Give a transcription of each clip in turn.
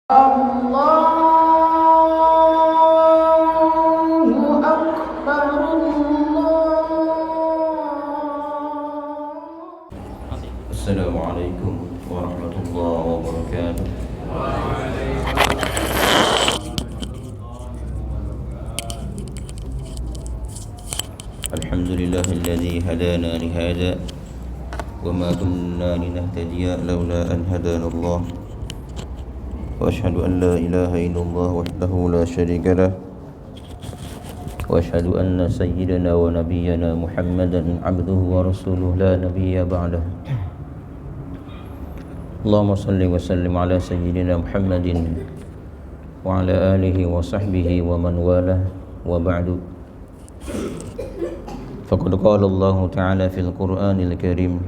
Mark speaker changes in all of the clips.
Speaker 1: Allahu Akbar,
Speaker 2: Assalamualaikum warahmatullahi wabarakatuh. Alhamdulillahilladzi hadana lihada wa ma kunna linahtadiya laula an hadana Allah. Wa ashhadu an la ilaha illallah wahdahu la syarika lah. Wa ashhadu anna sayyidana wa nabiyyana Muhammadan abduhu wa rasuluhu la nabiyya ba'dah. Allahumma salli wa sallim ala sayyidina Muhammadin wa ala alihi wa sahbihi wa man walah wa ba'du. Faqad qala Allah ta'ala fil Qur'anil Karim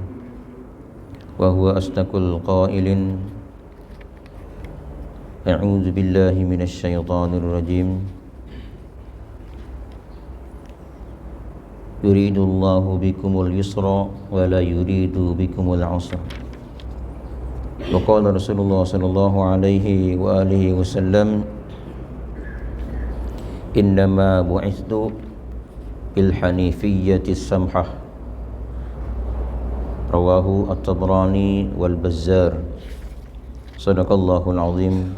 Speaker 2: wa huwa asdaqul qailin a'udzu billahi minasy syaithanir rajim. Yuridullahu bikumul yusra wa la yuridu bikumul usra. Wa qala Rasulullah sallallahu alaihi wa alihi wasallam, innama bu'ithtu bil hanifiyyati samhah. Rawahu at-Tabrani wal Bazzar. Sadaqallahul azim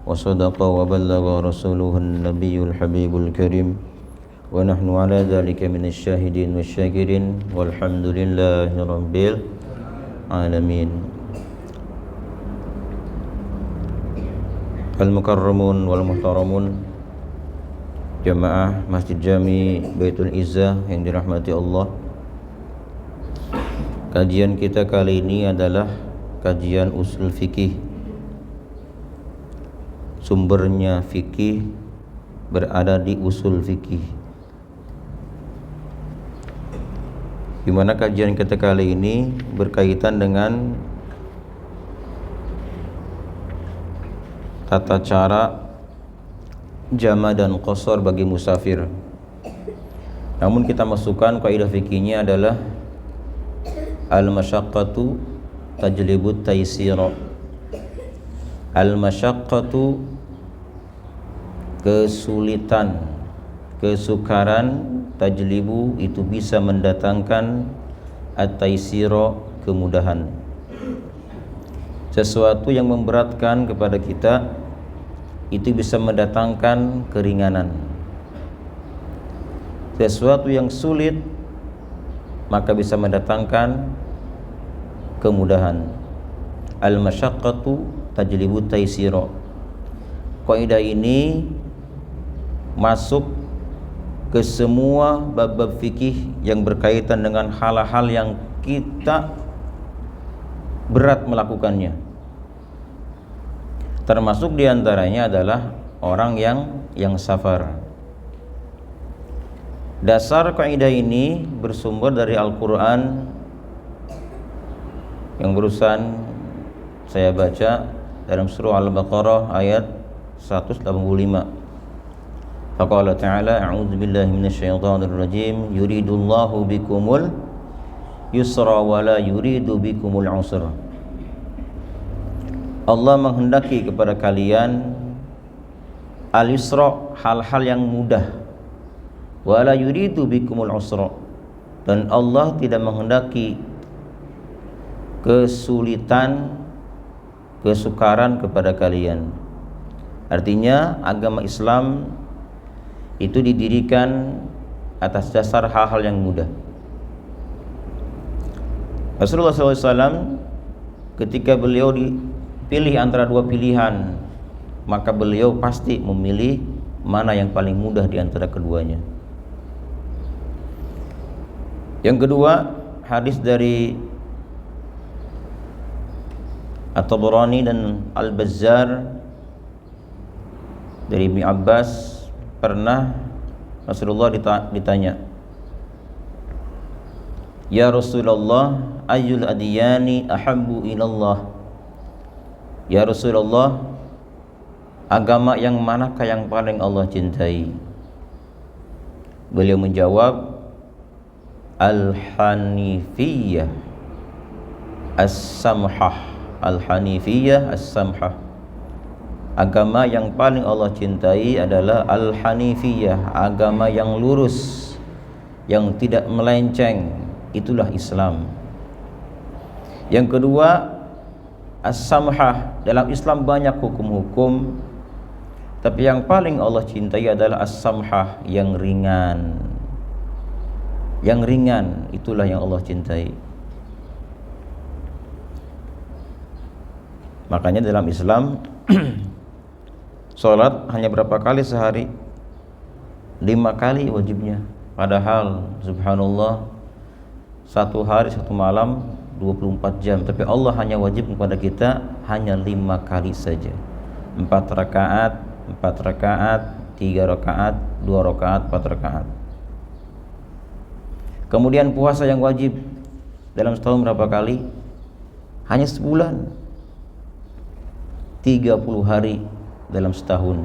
Speaker 2: wa sadaqa wa ballagha rasuluhun nabiyyul habibul karim. Wa nahnu ala dhalika minasy syahidin wasyakirin walhamdulillahi rabbil alamin. Al-mukarramun wal muhtaramun, jamaah Masjid Jami Baitul Izzah yang dirahmati Allah. Kajian kita kali ini adalah kajian usul fikih. Sumbernya fikih berada di usul fikih. Di mana kajian kita kali ini berkaitan dengan tata cara jama' dan qasar bagi musafir. Namun kita masukkan kaidah fikihnya adalah al-masyaqqatu tajlibut taysira. Al-masyaqqatu kesulitan, kesukaran, tajlibu itu bisa mendatangkan at-taysira, kemudahan. Sesuatu yang memberatkan kepada kita itu bisa mendatangkan keringanan. Sesuatu yang sulit maka bisa mendatangkan kemudahan. Al-masyaqqatu tajlibu taysira. Kaidah ini masuk ke semua bab-bab fikih yang berkaitan dengan hal-hal yang kita berat melakukannya. Termasuk diantaranya adalah orang yang safar. Dasar kaidah ini bersumber dari Al-Quran yang barusan saya baca dalam surah Al-Baqarah ayat 185. Faqala ta'ala, a'udzu billahi minasy syaithanir rajim, yuridullahu bikumul yusra wa la yuridu bikumul usra. Allah menghendaki kepada kalian al-yusra, hal-hal yang mudah, wa la yuridu bikumul usra, dan Allah tidak menghendaki kesulitan, kesukaran kepada kalian. Artinya agama Islam itu didirikan atas dasar hal-hal yang mudah. Rasulullah SAW ketika beliau dipilih antara dua pilihan, maka beliau pasti memilih mana yang paling mudah di antara keduanya. Yang kedua, hadis dari At-Tabrani dan Al-Bazzar dari Ibnu Abbas, pernah Rasulullah ditanya, ya Rasulullah, ayyul adiyani ahabbu ilallah. Ya Rasulullah, agama yang manakah yang paling Allah cintai? Beliau menjawab, Al-Hanifiyah As-Samhah. Al-Hanifiyah As-Samhah. Agama yang paling Allah cintai adalah Al-Hanifiyah, agama yang lurus, yang tidak melenceng, itulah Islam. Yang kedua, As-Samhah. Dalam Islam banyak hukum-hukum, tapi yang paling Allah cintai adalah As-Samhah, yang ringan. Yang ringan, itulah yang Allah cintai. Makanya dalam Islam sholat hanya berapa kali sehari? 5 kali wajibnya. Padahal subhanallah, satu hari satu malam 24 jam, tapi Allah hanya wajib kepada kita hanya 5 kali saja. 4 rakaat, 4 rakaat, 3 rakaat, 2 rakaat, 4 rakaat. Kemudian puasa yang wajib dalam setahun berapa kali? Hanya sebulan. 30 hari dalam setahun.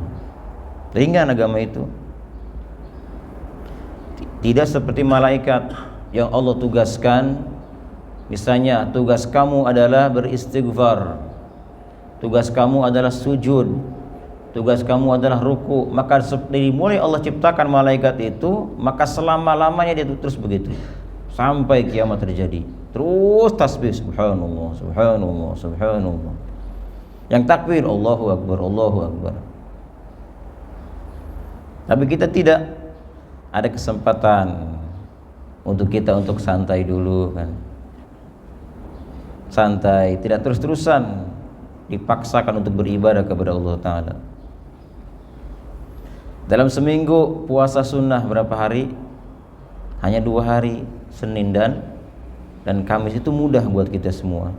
Speaker 2: Ringan agama itu. Tidak seperti malaikat yang Allah tugaskan. Misalnya tugas kamu adalah beristighfar, tugas kamu adalah sujud, tugas kamu adalah ruku. Maka dari mulai Allah ciptakan malaikat itu, maka selama-lamanya dia terus begitu sampai kiamat terjadi. Terus tasbih subhanallah, subhanallah, subhanallah. Yang takbir Allahu Akbar, Allahu Akbar. Tapi kita tidak ada kesempatan untuk kita untuk santai dulu kan. Santai, tidak terus-terusan dipaksakan untuk beribadah kepada Allah Ta'ala. Dalam seminggu puasa sunnah berapa hari? Hanya 2 hari, Senin dan Kamis. Itu mudah buat kita semua.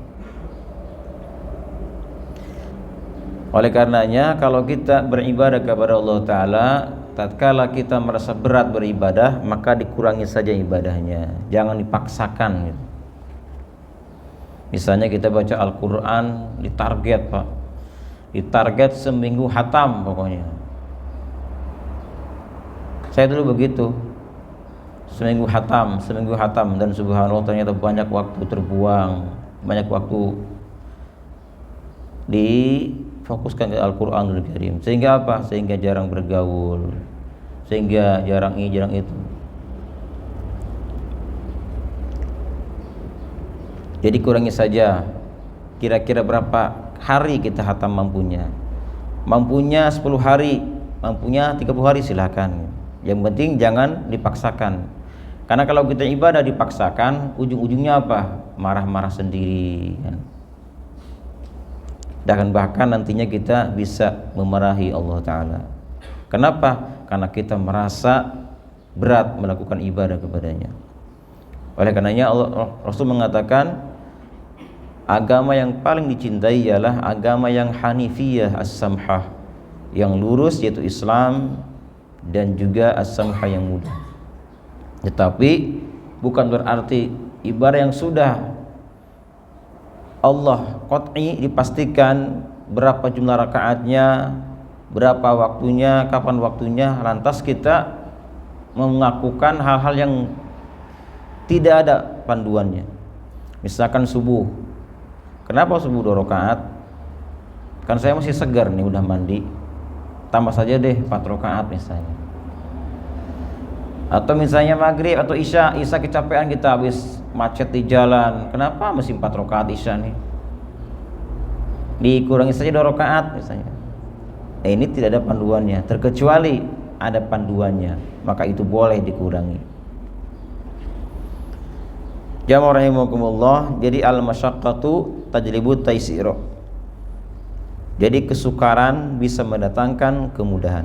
Speaker 2: Oleh karenanya kalau kita beribadah kepada Allah Ta'ala, tatkala kita merasa berat beribadah, maka dikurangi saja ibadahnya, jangan dipaksakan gitu. Misalnya kita baca Al-Quran, ditarget Pak, ditarget seminggu hatam pokoknya. Saya dulu begitu, seminggu hatam, dan subhanallah ternyata banyak waktu terbuang, banyak waktu difokuskan ke Al-Quranul Karim. Sehingga apa? Sehingga jarang bergaul, sehingga jarang ini, jarang itu. Jadi kurangi saja. Kira-kira berapa hari kita hatam mampunya? Mampunya 10 hari, mampunya 30 hari silakan. Yang penting jangan dipaksakan. Karena kalau kita ibadah dipaksakan, ujung-ujungnya apa? Marah-marah sendiri kan. Dan bahkan nantinya kita bisa memarahi Allah Ta'ala. Kenapa? Karena kita merasa berat melakukan ibadah kepadanya. Oleh karenanya Rasul mengatakan agama yang paling dicintai ialah agama yang hanifiyah as-samhah, yang lurus yaitu Islam, dan juga as-samhah yang mudah. Tetapi bukan berarti ibadah yang sudah Allah qat'i dipastikan berapa jumlah rakaatnya, berapa waktunya, kapan waktunya, lantas kita melakukan hal-hal yang tidak ada panduannya. Misalkan subuh, kenapa subuh 2 rakaat? Kan saya masih segar nih, udah mandi, tambah saja deh 4 rakaat misalnya. Atau misalnya maghrib atau isya kecapean, kita habis macet di jalan, kenapa mesti 4 rakaat isya nih? Dikurangi saja 2 rakaat misalnya. Ini tidak ada panduannya, terkecuali ada panduannya, maka itu boleh dikurangi. Jamaah rahimakumullah, jadi al-masyaqqatu tajlibu taisir. Jadi kesukaran bisa mendatangkan kemudahan.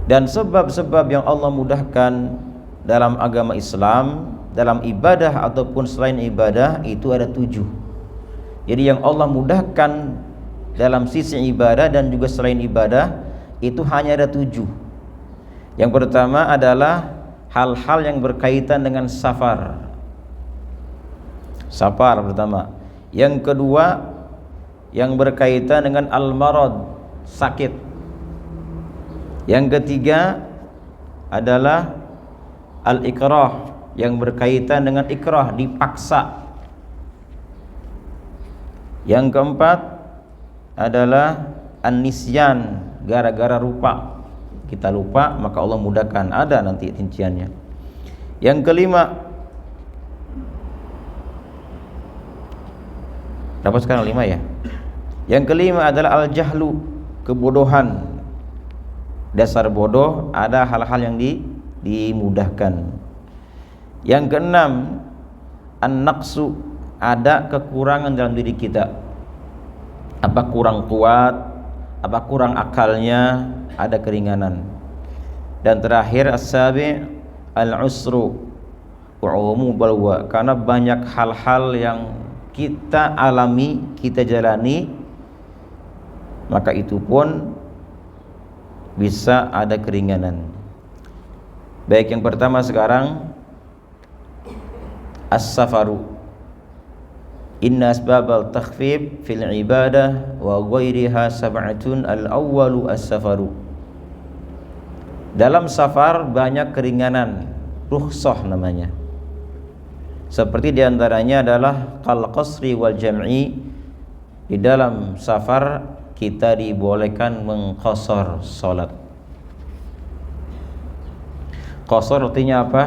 Speaker 2: Dan sebab-sebab yang Allah mudahkan dalam agama Islam, dalam ibadah ataupun selain ibadah, itu ada 7. Jadi yang Allah mudahkan dalam sisi ibadah dan juga selain ibadah itu hanya ada 7. Yang pertama adalah hal-hal yang berkaitan dengan safar. Safar pertama. Yang kedua yang berkaitan dengan al-marad, sakit. Yang ketiga adalah al-ikrah, yang berkaitan dengan ikrah, dipaksa. Yang keempat adalah an-nisyan, gara-gara lupa. Kita lupa maka Allah mudahkan, ada nanti rinciannya. Yang kelima, dapat sekarang 5 ya. Yang kelima adalah al-jahlu, kebodohan. Dasar bodoh, ada hal-hal yang dimudahkan. Yang keenam, an-naqsu, ada kekurangan dalam diri kita. Apa kurang kuat, apa kurang akalnya, ada keringanan. Dan terakhir as-sabi' al-usru wa'umu balwa, karena banyak hal-hal yang kita alami, kita jalani, maka itu pun bisa ada keringanan. Baik, yang pertama sekarang as-safaru. Inna asbabal takhfif fil ibadah wa ghairiha sab'atun, al-awwalu as-safaru. Dalam safar banyak keringanan, rukhsah namanya. Seperti diantaranya adalah qal qasri wal jam'i. Di dalam safar kita dibolehkan mengqasar salat. Qasar artinya apa?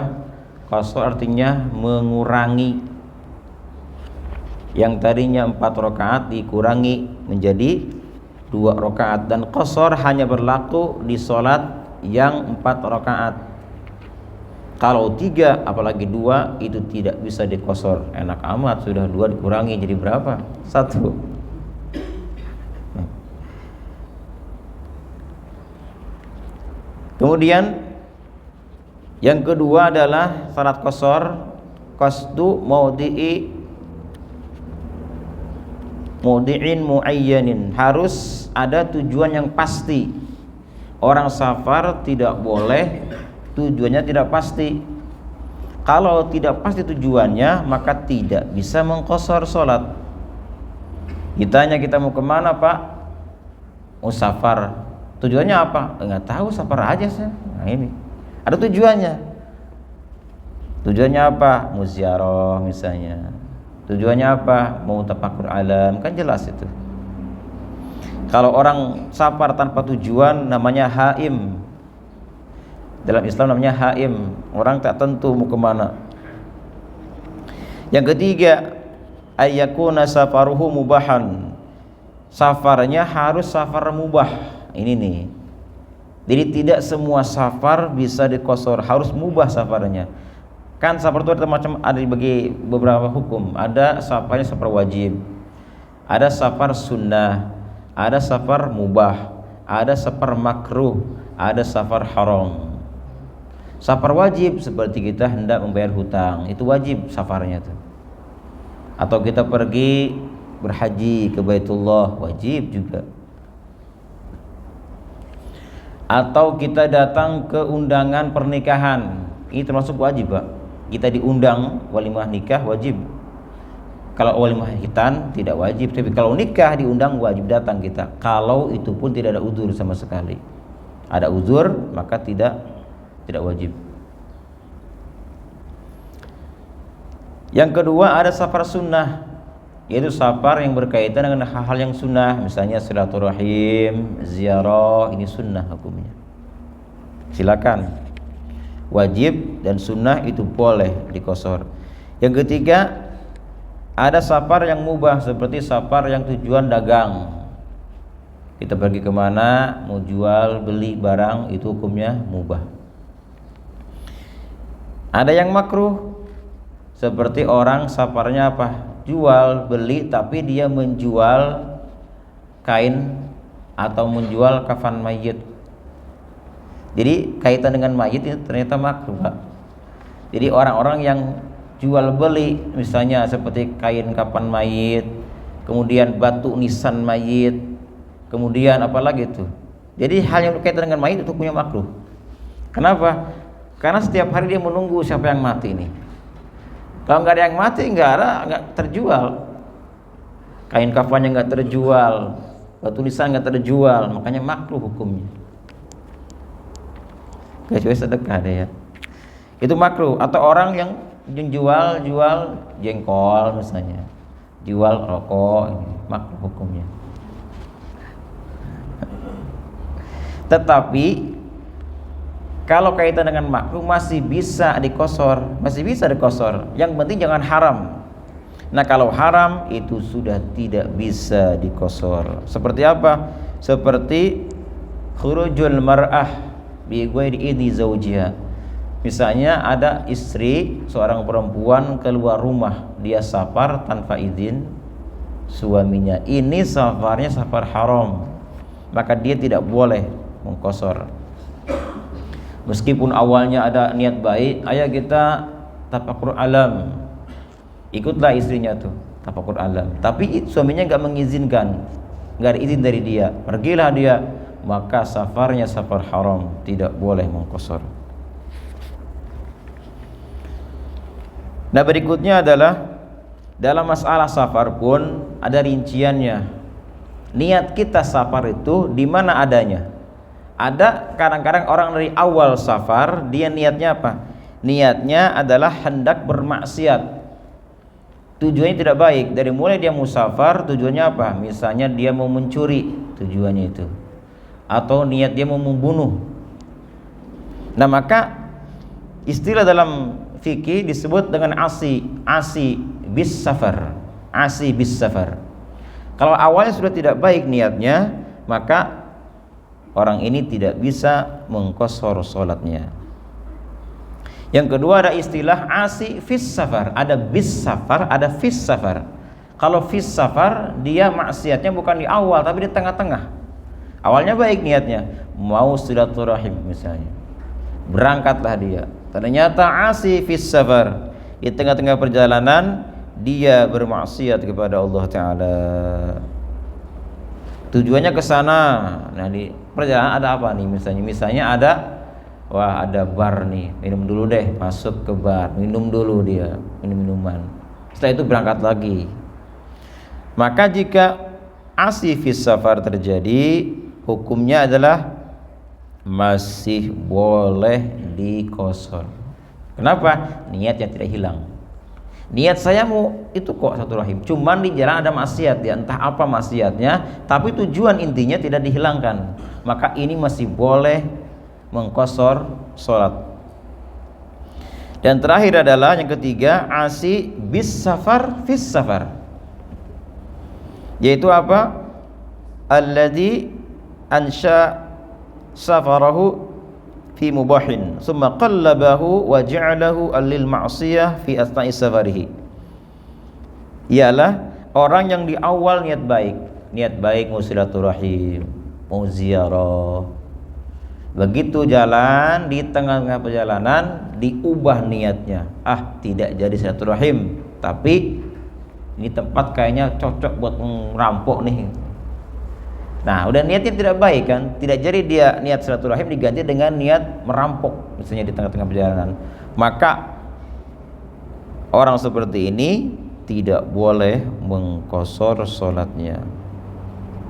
Speaker 2: Qasar artinya mengurangi. Yang tadinya 4 rakaat dikurangi menjadi 2 rakaat. Dan qasar hanya berlaku di salat yang 4 rakaat. Kalau 3 apalagi 2 itu tidak bisa dikosor. Enak amat, sudah 2 dikurangi jadi berapa? 1. Kemudian yang kedua adalah salat qasar, qasdu maudi'in muayyanin, harus ada tujuan yang pasti. Orang safar tidak boleh tujuannya tidak pasti. Kalau tidak pasti tujuannya, maka tidak bisa mengqasar salat. Ditanya kita mau kemana Pak? Mau safar. Tujuannya apa? Enggak tahu, safar aja sih. Nah ini ada tujuannya. Tujuannya apa? Mau ziarah misalnya. Tujuannya apa? Mau tafakkur alam, kan jelas itu. Kalau orang safar tanpa tujuan namanya haim. Dalam Islam namanya haim, orang tak tentu mau kemana. Yang ketiga, ayyakuna safaruhu mubahan, safarnya harus safar mubah. Ini nih, jadi tidak semua safar bisa dikosor, harus mubah safarnya. Kan safar itu ada macam, ada dibagi beberapa hukum. Ada safarnya safar wajib, ada safar sunnah, ada safar mubah, ada safar makruh, ada safar haram. Safar wajib seperti kita hendak membayar hutang, itu wajib safarnya tuh. Atau kita pergi berhaji ke Baitullah, wajib juga. Atau kita datang ke undangan pernikahan, ini termasuk wajib Pak. Kita diundang walimah nikah, wajib. Kalau walimah hitan tidak wajib, tapi kalau nikah diundang wajib datang kita. Kalau itu pun tidak ada uzur sama sekali. Ada uzur maka tidak wajib. Yang kedua ada safar sunnah, yaitu safar yang berkaitan dengan hal-hal yang sunnah, misalnya silaturahim, ziarah, ini sunnah hukumnya. Silakan. Wajib dan sunnah itu boleh dikosor. Yang ketiga ada safar yang mubah, seperti safar yang tujuan dagang. Kita pergi kemana, mau jual beli barang, itu hukumnya mubah. Ada yang makruh, seperti orang safarnya apa? Jual beli, tapi dia menjual kain atau menjual kafan mayit. Jadi kaitan dengan mayit itu ternyata makruh Pak. Jadi orang-orang yang jual beli, misalnya seperti kain kafan mayit, kemudian batu nisan mayit, kemudian apa lagi itu. Jadi hal yang berkaitan dengan mayit itu punya makruh. Kenapa? Karena setiap hari dia menunggu siapa yang mati ini. Kalau nggak ada yang mati, nggak terjual. Kain kafannya nggak terjual, batu nisan nggak terjual, makanya makruh hukumnya. Kecuali sedekah deh ya. Itu makruh. Atau orang yang jual jengkol misalnya,
Speaker 3: jual rokok, makruh hukumnya. Tetapi kalau kaitan dengan makruh masih bisa dikosor, Yang penting jangan haram. Nah, kalau haram itu sudah tidak bisa dikosor. Seperti apa? Seperti khurujul mar'ah bi ghairi idzi zawjiha. Misalnya ada istri, seorang perempuan keluar rumah, dia safar tanpa izin suaminya. Ini safarnya safar haram. Maka dia tidak boleh mengkosor. Meskipun awalnya ada niat baik, ayo kita tafakur alam, ikutlah istrinya tuh tafakur alam, tapi suaminya nggak mengizinkan, nggak ada izin dari dia, pergilah dia, maka safarnya safar haram, tidak boleh mengkosor. Nah, berikutnya adalah dalam masalah safar pun ada rinciannya. Niat kita safar itu di mana adanya? Ada kadang-kadang orang dari awal safar dia niatnya apa? Niatnya adalah hendak bermaksiat. Tujuannya tidak baik. Dari mulai dia musafar tujuannya apa? Misalnya dia mau mencuri, tujuannya itu. Atau niat dia mau membunuh. Nah, maka istilah dalam fikih disebut dengan asi bis safar. Kalau awalnya sudah tidak baik niatnya, maka orang ini tidak bisa mengqashar salatnya. Yang kedua ada istilah asi fis safar, ada bis safar, ada fis safar. Kalau fis safar dia maksiatnya bukan di awal tapi di tengah-tengah. Awalnya baik niatnya, mau silaturahim misalnya. Berangkatlah dia. Ternyata asi fis safar, di tengah-tengah perjalanan dia bermaksiat kepada Allah Ta'ala. Tujuannya ke sana. Nah, di perjalanan ada apa nih? Misalnya ada bar nih. Minum dulu deh, masuk ke bar, minum dulu dia, minum minuman. Setelah itu berangkat lagi. Maka jika asi fis safar terjadi, hukumnya adalah masih boleh dikosor. Kenapa? Niatnya tidak hilang. Niat saya mau itu kok satu rahim, cuman di jalan ada maksiat ya, entah apa maksiatnya, tapi tujuan intinya tidak dihilangkan, maka ini masih boleh mengqashar sholat. Dan terakhir adalah yang ketiga, asi bis safar fis safar, yaitu apa? Alladzi ansha safarahu fi mubahin summa qallabahu wa ja'alahu lil ma'siyah fi asna'i safarihi. Ialah orang yang di awal niat baik mau silaturahim, mau ziarah. Begitu jalan, di tengah-tengah perjalanan diubah niatnya. Tidak jadi silaturahim, tapi ini tempat kayaknya cocok buat merampok nih. Nah, udah niatnya tidak baik kan, tidak jadi dia niat silaturahim diganti dengan niat merampok misalnya di tengah-tengah perjalanan, maka orang seperti ini tidak boleh mengqashar salatnya.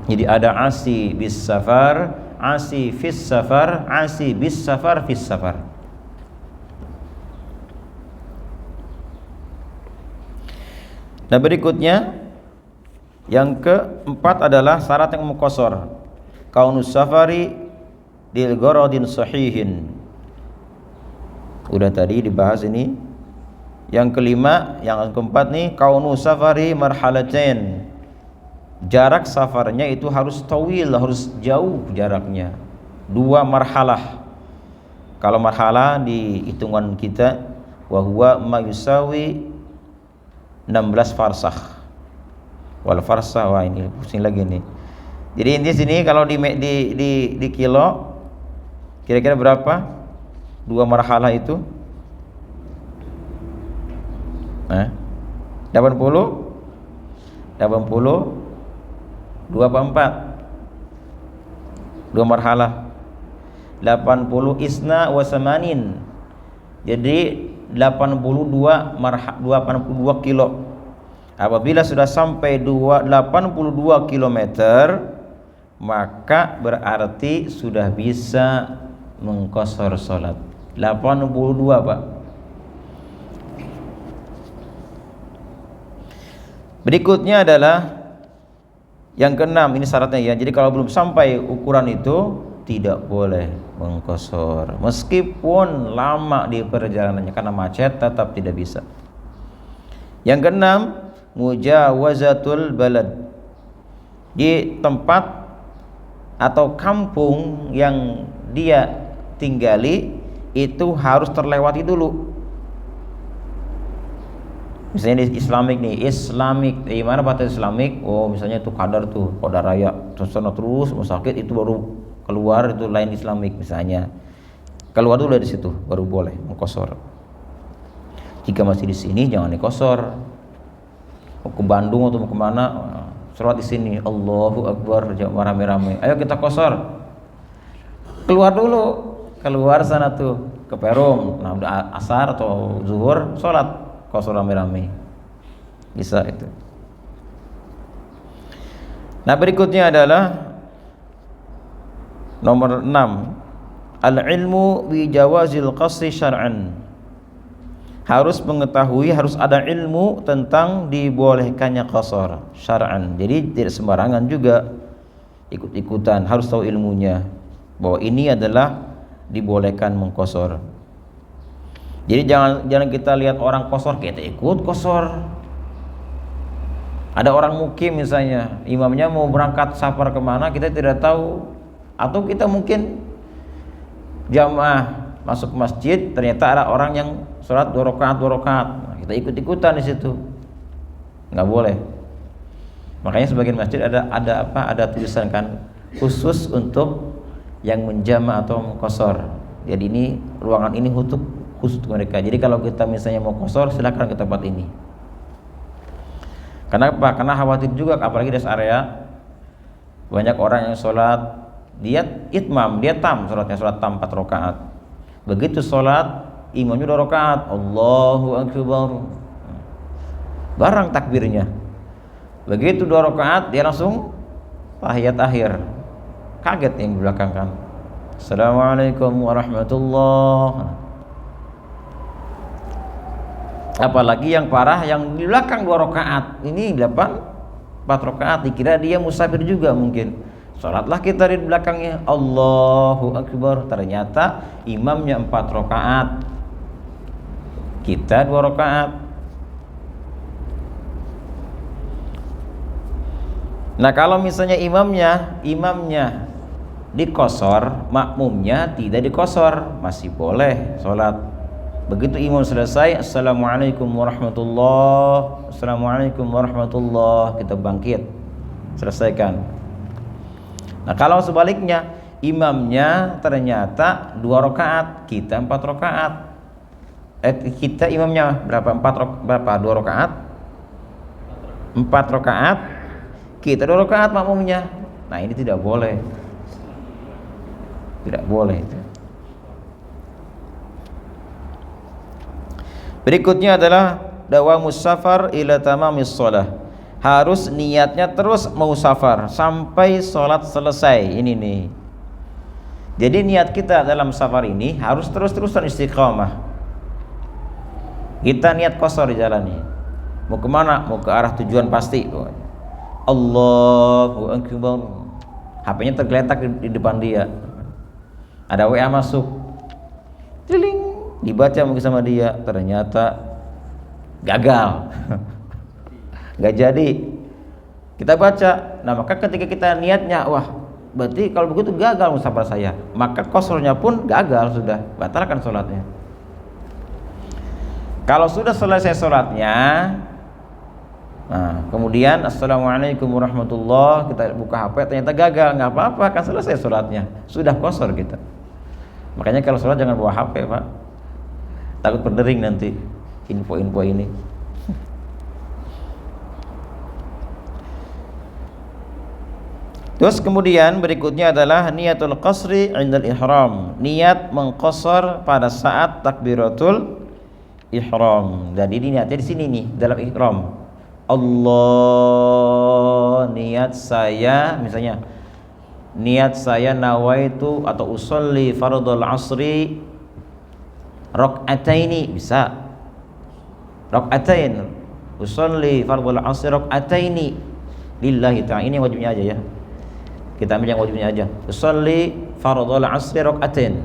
Speaker 3: Jadi ada asi bis safar, asi fis safar, asi bis safar fis safar. Nah, berikutnya yang keempat adalah syarat yang mengqashar, kaunus safari lil gharadin sahihin. Udah tadi dibahas ini. Yang kelima, yang keempat nih, kaunus safari marhalatain. Jarak safarnya itu harus tawil, harus jauh jaraknya. 2 marhalah. Kalau marhalah di hitungan kita wa huwa ma yusawi 16 farsakh. Wal farsah, wah ini pusing lagi nih. Jadi inti sini kalau di kilo kira-kira berapa? 2 marhalah itu? 80? 2 apa 4? 2 marhalah 80 isna wa samanin. Jadi 82 kilo. Apabila sudah sampai 82 km, maka berarti sudah bisa mengqashar salat. 82, Pak. Berikutnya adalah yang keenam, ini syaratnya ya. Jadi kalau belum sampai ukuran itu tidak boleh mengqashar. Meskipun lama di perjalanannya karena macet tetap tidak bisa. Yang keenam, mujawazatul balad. Di tempat atau kampung yang dia tinggali itu harus terlewati dulu. Misalnya di Islamik nih, di mana batas Islamik? Oh, misalnya itu Qadar tuh, Qadaraya, terus mau sakit itu baru keluar, itu lain Islamik misalnya. Keluar dulu dari situ baru boleh mengqashar. Jika masih di sini jangan diqashar. Mau ke Bandung atau mau kemana, sholat di sini, Allahu Akbar, jangan rame-rame. Ayo kita qashar. Keluar dulu, keluar sana tuh ke Perum. Nah, udah asar atau zuhur, sholat qashar rame-rame. Bisa itu. Nah, berikutnya adalah nomor 6. Al-ilmu bi jawazil qasri syar'an. Harus mengetahui, harus ada ilmu tentang dibolehkannya qashar syar'an. Jadi tidak sembarangan juga ikut-ikutan, harus tahu ilmunya bahwa ini adalah dibolehkan mengqashar. Jadi jangan kita lihat orang qashar kita ikut qashar. Ada orang mukim misalnya, imamnya mau berangkat safar kemana kita tidak tahu, atau kita mungkin jamaah masuk ke masjid ternyata ada orang yang sholat 2 rakaat. Nah, kita ikut-ikutan di situ, nggak boleh. Makanya sebagian masjid ada tulisan kan khusus untuk yang menjama atau mengqashar. Jadi ini ruangan ini khusus untuk mereka. Jadi kalau kita misalnya mau qashar silakan ke tempat ini. Kenapa? Karena khawatir juga, apalagi di area banyak orang yang sholat dia itmam, dia sholatnya sholat tam 4 rakaat. Begitu sholat imamnya 2 rakaat, Allahu Akbar, barang takbirnya. Begitu 2 rakaat dia langsung tahiyat akhir. Kaget yang di belakang kan, Assalamualaikum warahmatullahi. Apalagi yang parah yang di belakang 2 rakaat, ini 4 rakaat, dikira dia musafir juga mungkin. Salatlah kita di belakangnya, Allahu Akbar, ternyata imamnya 4 rakaat, kita 2 rakaat. Nah, kalau misalnya imamnya diqashar, makmumnya tidak diqashar, masih boleh sholat. Begitu imam selesai, Assalamualaikum warahmatullahi, Assalamualaikum warahmatullahi, kita bangkit, selesaikan. Nah, kalau sebaliknya imamnya ternyata 2 rakaat, kita 4 rakaat. Kita imamnya berapa? 2 rakaat? 4 rakaat. Kita 2 rakaat makmumnya. Nah, ini tidak boleh. Tidak boleh itu. Berikutnya adalah dawamus safar ila tamamis shalah. Harus niatnya terus mau safar sampai sholat selesai. Ini nih. Jadi niat kita dalam safar ini harus terus-terusan istiqamah. Kita niat qashar di jalan ini. Mau kemana? Mau ke arah tujuan pasti. Allahu Akbar. HP-nya tergeletak di depan dia. Ada WA masuk. Tiling. Dibaca mungkin sama dia, ternyata gagal. Gak jadi. Kita baca. Nah, maka ketika kita niatnya, wah, berarti kalau begitu gagal musafar saya, maka qasharnya pun gagal, sudah batalkan sholatnya. Kalau sudah selesai sholatnya, nah, kemudian Assalamualaikum warahmatullahi, kita buka HP ternyata gagal, nggak apa-apa, kan selesai sholatnya, sudah qashar kita. Makanya kalau sholat jangan bawa HP, Pak, takut berdering nanti info-info ini. Terus kemudian berikutnya adalah niatul qasri 'indal ihram, niat mengqashar pada saat takbiratul ihram. Jadi niatnya di sini nih dalam ihram. Allah, niat saya misalnya, niat saya nawaitu atau usolli fardhul asri rak'ataini, bisa rak'atain, usolli fardhul asri rak'ataini lillahi ta'ala. Ini yang wajibnya aja ya. Kita ambil yang wajibnya aja. Usolli fardhul asri rak'atain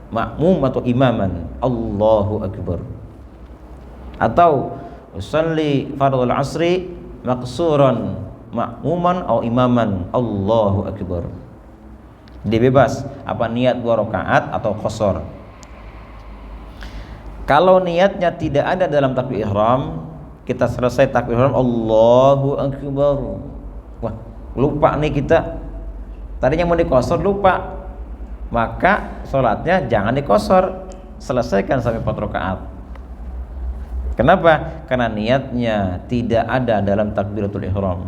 Speaker 3: makmum atau imaman, Allahu akbar. Atau usolli fardhul asri maqsuran makmuman atau imaman, Allahu akbar. Dia bebas apa niat 2 rakaat atau qasar. Kalau niatnya tidak ada dalam takbir ihram, kita selesai takbir ihram Allahu akbar. Wah, lupa nih kita. Tadinya mau dikosor lupa. Maka sholatnya jangan dikosor. Selesaikan sampai 4 rakaat. Kenapa? Karena niatnya tidak ada dalam takbiratul ihram.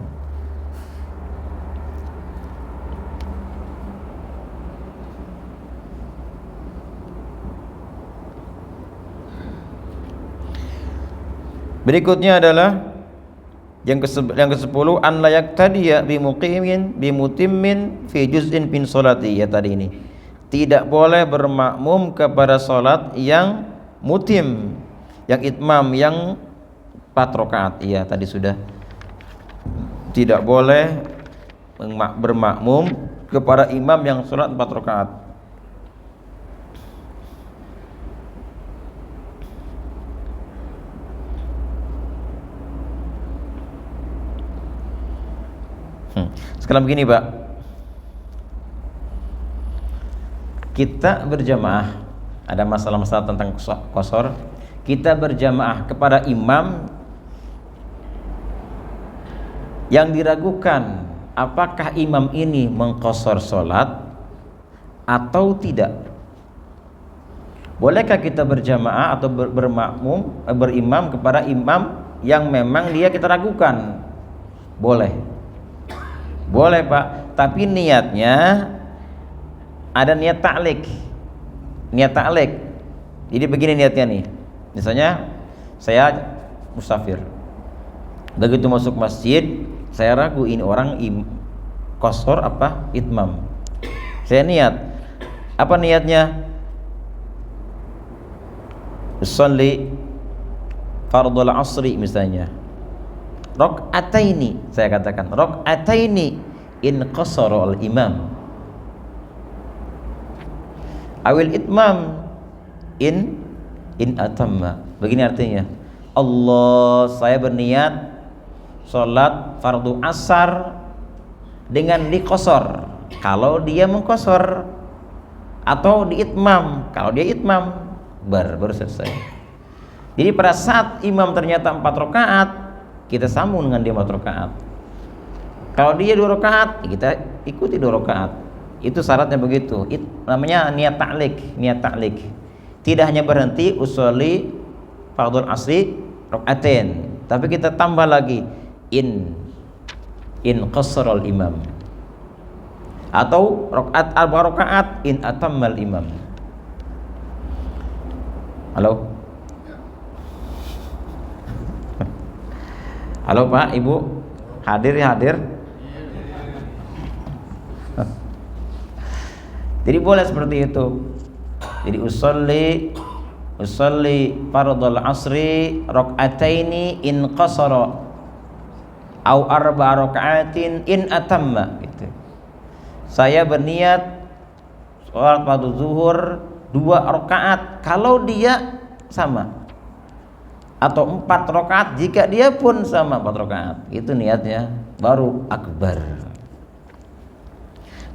Speaker 3: Berikutnya adalah yang ke-10 an la yaqtadiya bi muqimin bi mutimmin fi juz'in min sholati, ya tadi ini. Tidak boleh bermakmum kepada salat yang mutim, yang itmam, yang 4 rakaat. Iya, tadi sudah. Tidak boleh bermakmum kepada imam yang salat 4 rakaat. Sekarang begini Pak, kita berjamaah, ada masalah-masalah tentang qasar. Kita berjamaah kepada imam yang diragukan apakah imam ini mengqasar sholat atau tidak. Bolehkah kita berjamaah atau bermakmum, berimam kepada imam yang memang dia kita ragukan? Boleh. Boleh Pak, tapi niatnya ada niat ta'liq. Niat ta'liq. Jadi begini niatnya nih. Misalnya saya musafir. Begitu masuk masjid, saya ragu ini orang qasar apa itmam. Saya niat. Apa niatnya? Usolli fardhul asri misalnya. Rak'ataini, saya katakan rak'ataini in qasara al imam, awil itmam in atamma. Begini artinya, Allah, saya berniat salat fardu asar dengan diqasar kalau dia mengqasar, atau di itmam kalau dia itmam, baru selesai. Jadi pada saat imam ternyata 4 rakaat, kita sambung dengan dia 4 rakaat. Kalau dia 2 rakaat, kita ikuti 2 rakaat. Itu syaratnya begitu. Itu namanya niat ta'liq, niat ta'liq. Tidak hanya berhenti usolli fardhul asri rakaatain, tapi kita tambah lagi in qassaral imam, atau rakaat 4 rakaat in atammal imam. Halo? Halo Pak, Ibu, hadir. Jadi boleh seperti itu. Jadi usolli fardhul asri rak'ataini in qasara au 4 raka'atin in atamma gitu. Saya berniat salat fardu zuhur 2 rakaat kalau dia sama, atau 4 rakaat jika dia pun sama 4 rakaat. Itu niatnya, baru akbar.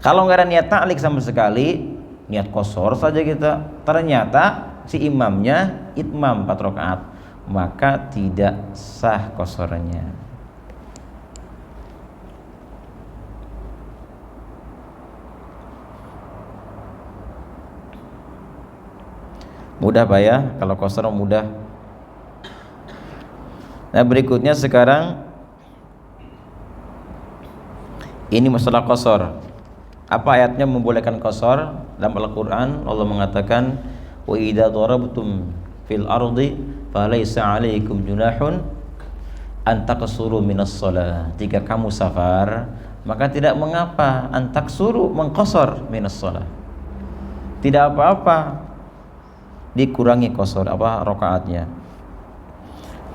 Speaker 3: Kalau nggak ada niat ta'liq sama sekali, niat qasar saja kita, ternyata si imamnya itmam 4 rakaat, maka tidak sah qasarnya. Mudah Pak ya, kalau qasar mudah. Nah, berikutnya sekarang ini masalah qasar. Apa ayatnya membolehkan qasar? Dalam Al-Qur'an Allah mengatakan, wa idza darabtum fil ardi falaysa 'alaikum junahun an taqsuru minas shalah. Jika kamu safar, maka tidak mengapa an taqsuru mengqasar minas shalah. Tidak apa-apa dikurangi qasar rakaatnya.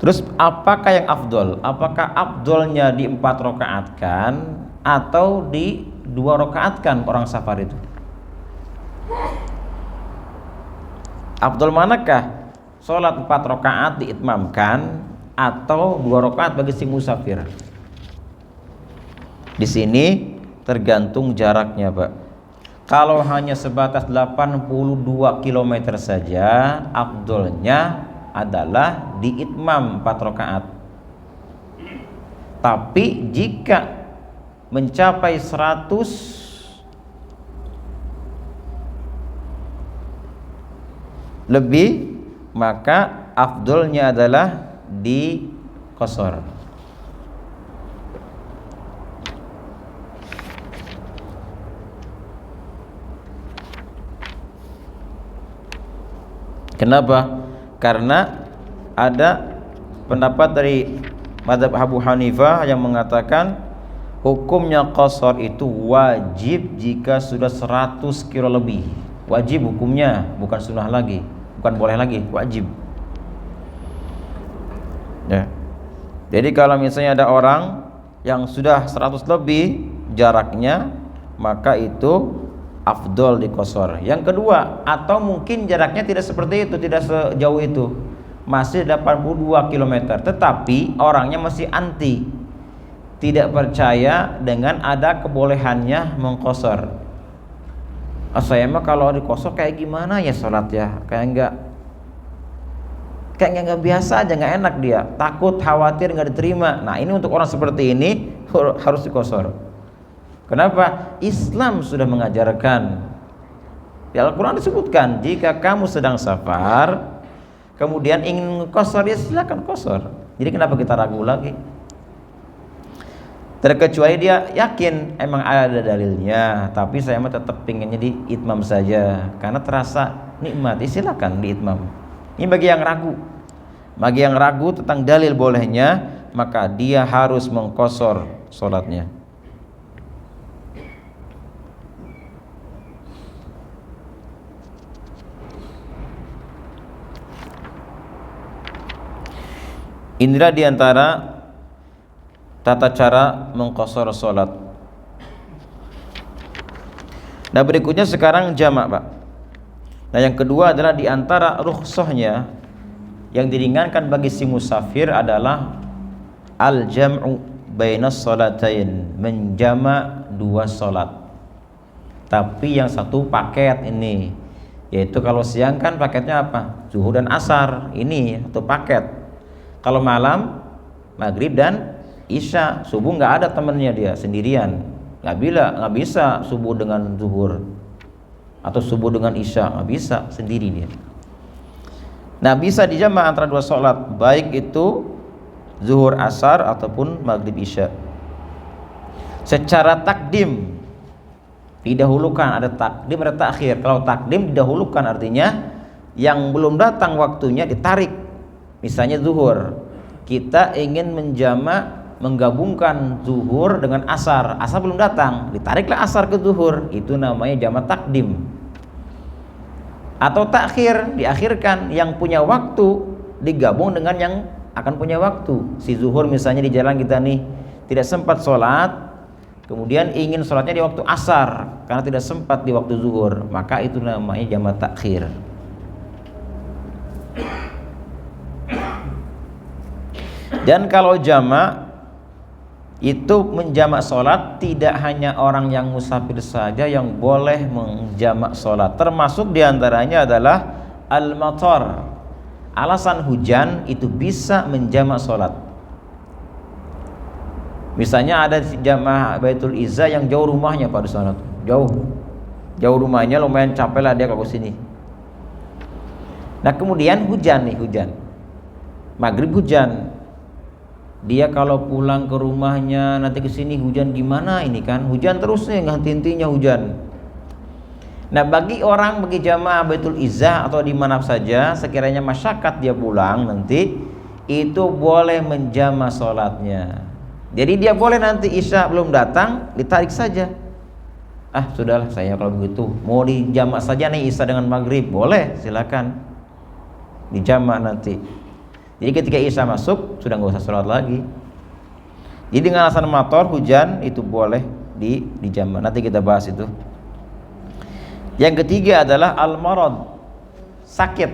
Speaker 3: Terus apakah yang afdol? Apakah afdolnya di 4 rakaatkan atau di 2 rakaatkan orang safar itu? Afdol manakah? Sholat 4 rakaat diitmamkan atau 2 rakaat bagi si musafir? Di sini tergantung jaraknya, Pak. Kalau hanya sebatas 82 km saja, afdolnya adalah diitmam 4 rakaat. Tapi jika mencapai 100 lebih, maka afdolnya adalah di qasar. Kenapa? Karena ada pendapat dari mazhab Abu Hanifah yang mengatakan hukumnya qasar itu wajib jika sudah 100 kilo lebih. Wajib hukumnya, bukan sunnah lagi, bukan boleh lagi, wajib. Ya. Jadi kalau misalnya ada orang yang sudah 100 lebih jaraknya, maka itu afdol di qasar. Yang kedua, atau mungkin jaraknya tidak seperti itu, tidak sejauh itu, masih 82 km, tetapi orangnya masih anti, tidak percaya dengan ada kebolehannya mengqasar. Saya mah kalau di qasar kayak gimana ya sholat ya, kayak nggak biasa aja, nggak enak, dia takut, khawatir nggak diterima. Nah ini untuk orang seperti ini harus di qasar. Kenapa? Islam sudah mengajarkan. Di Al-Quran disebutkan, jika kamu sedang safar kemudian ingin qasar, ya silakan qasar. Jadi kenapa kita ragu lagi? Terkecuali dia yakin emang ada dalilnya, tapi saya mah tetap pinginnya di itmam saja karena terasa nikmat, silakan di itmam. Ini bagi yang ragu. Bagi yang ragu tentang dalil bolehnya, maka dia harus mengqasar sholatnya. Inilah diantara tata cara mengqasar sholat. Nah berikutnya sekarang jamak, Pak. Nah yang kedua adalah diantara rukhsahnya yang diringankan bagi si musafir adalah al-jam'u bainas sholatain, menjama 2 sholat. Tapi yang satu paket ini, yaitu kalau siang kan paketnya apa? Zuhur dan asar, ini satu paket. Kalau malam maghrib dan isya, subuh nggak ada temennya, dia sendirian, nggak bisa subuh dengan zuhur atau subuh dengan isya, nggak bisa, sendiri dia. Nah bisa dijama antara 2 sholat, baik itu zuhur asar ataupun maghrib isya. Secara takdim didahulukan, ada takdim ada takhir. Kalau takdim didahulukan artinya yang belum datang waktunya ditarik. Misalnya zuhur, kita ingin menggabungkan zuhur dengan asar, asar belum datang, ditariklah asar ke zuhur, itu namanya jamak takdim. Atau takhir, diakhirkan, yang punya waktu digabung dengan yang akan punya waktu. Si zuhur misalnya di jalan kita nih tidak sempat sholat, kemudian ingin sholatnya di waktu asar karena tidak sempat di waktu zuhur, maka itu namanya jamak takhir. Dan kalau jamak itu menjamak sholat, tidak hanya orang yang musafir saja yang boleh menjamak sholat, termasuk diantaranya adalah al-matar. Alasan hujan itu bisa menjamak sholat. Misalnya ada jamaah Baitul Izzah yang jauh rumahnya, Pak, di sana jauh rumahnya, lumayan capek lah dia kalau sini. Nah kemudian hujan maghrib hujan, dia kalau pulang ke rumahnya nanti kesini hujan gimana ini kan, hujan terus nih, nggak henti-hentinya hujan. Nah bagi jamaah Baitul Izzah atau di mana saja sekiranya masyakat dia pulang nanti, itu boleh menjama sholatnya. Jadi dia boleh nanti isya belum datang, ditarik saja. Sudahlah saya kalau begitu mau dijamak saja nih isya dengan maghrib, boleh, silakan dijamak nanti. Jadi ketika Isya masuk sudah nggak usah sholat lagi. Jadi dengan alasan mator, hujan itu boleh dijamak. Nanti kita bahas itu. Yang ketiga adalah al-marad, sakit.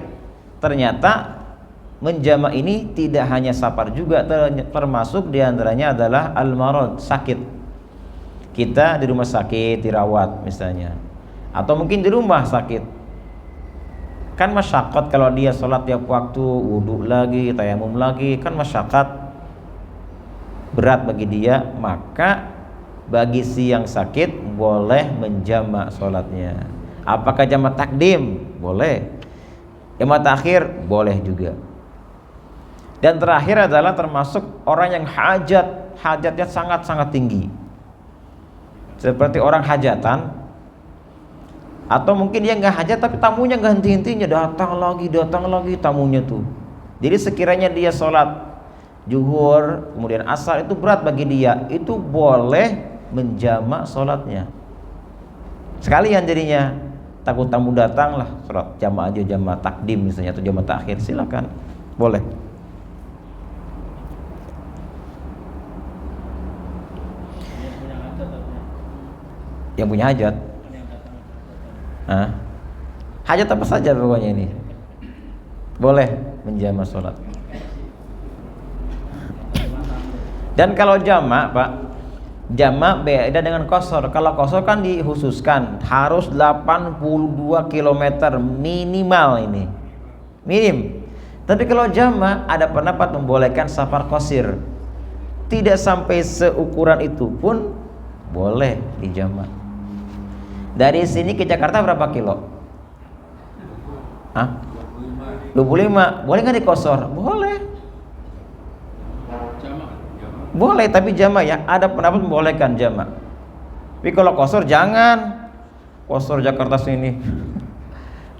Speaker 3: Ternyata menjamak ini tidak hanya safar juga, termasuk diantaranya adalah al-marad, sakit. Kita di rumah sakit dirawat misalnya, atau mungkin di rumah sakit, kan masyaqqat kalau dia sholat tiap waktu, wudhu lagi, tayamum lagi, kan masyaqqat, berat bagi dia. Maka bagi si yang sakit boleh menjamak sholatnya. Apakah jamak takdim? Boleh. Jamak takhir? Boleh juga. Dan terakhir adalah termasuk orang yang hajatnya sangat-sangat tinggi, seperti orang hajatan, atau mungkin dia nggak hajat tapi tamunya nggak henti-hentinya, datang lagi tamunya tuh. Jadi sekiranya dia sholat zuhur kemudian asar itu berat bagi dia, itu boleh menjamak sholatnya sekalian. Jadinya takut tamu datang lah, sholat jamak aja, jamak takdim misalnya atau jamak takhir, silakan, boleh. Yang punya hajat, hajat apa saja pokoknya ini boleh menjamak sholat. Dan kalau jamak Pak, jamak beda dengan qashar. Kalau qashar kan dikhususkan harus 82 km minimal, ini minim. Tapi kalau jamak ada pendapat membolehkan safar qasir, tidak sampai seukuran itu pun boleh dijamak. Dari sini ke Jakarta berapa kilo? 25. Boleh nggak dikosor? Boleh. Boleh, tapi jamak ya. Ada pendapat membolehkan jamak. Tapi kalau kosor jangan. Kosor Jakarta sini.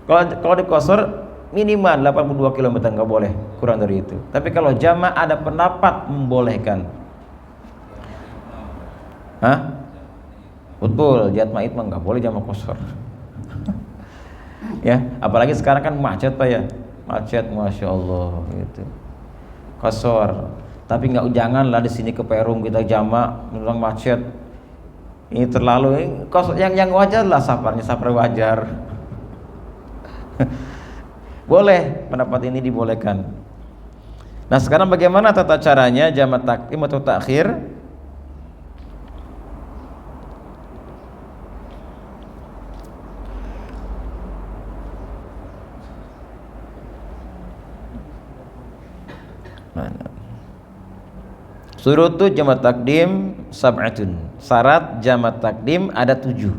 Speaker 3: Kalau dikosor minimal 82 km, nggak boleh kurang dari itu. Tapi kalau jamak ada pendapat membolehkan. Betul, jihad ma'id mah nggak boleh jamak qashar. Ya, apalagi sekarang kan macet Pak ya, macet, masya Allah gitu. Qashar, tapi nggak, janganlah di sini ke Perum kita jamak, memang macet. Ini terlalu, yang wajar lah safarnya, safar wajar. Boleh, pendapat ini dibolehkan. Nah sekarang bagaimana tata caranya jamak takdim atau takhir? Surutu jamak takdim sab'atun. Syarat jamak takdim ada 7.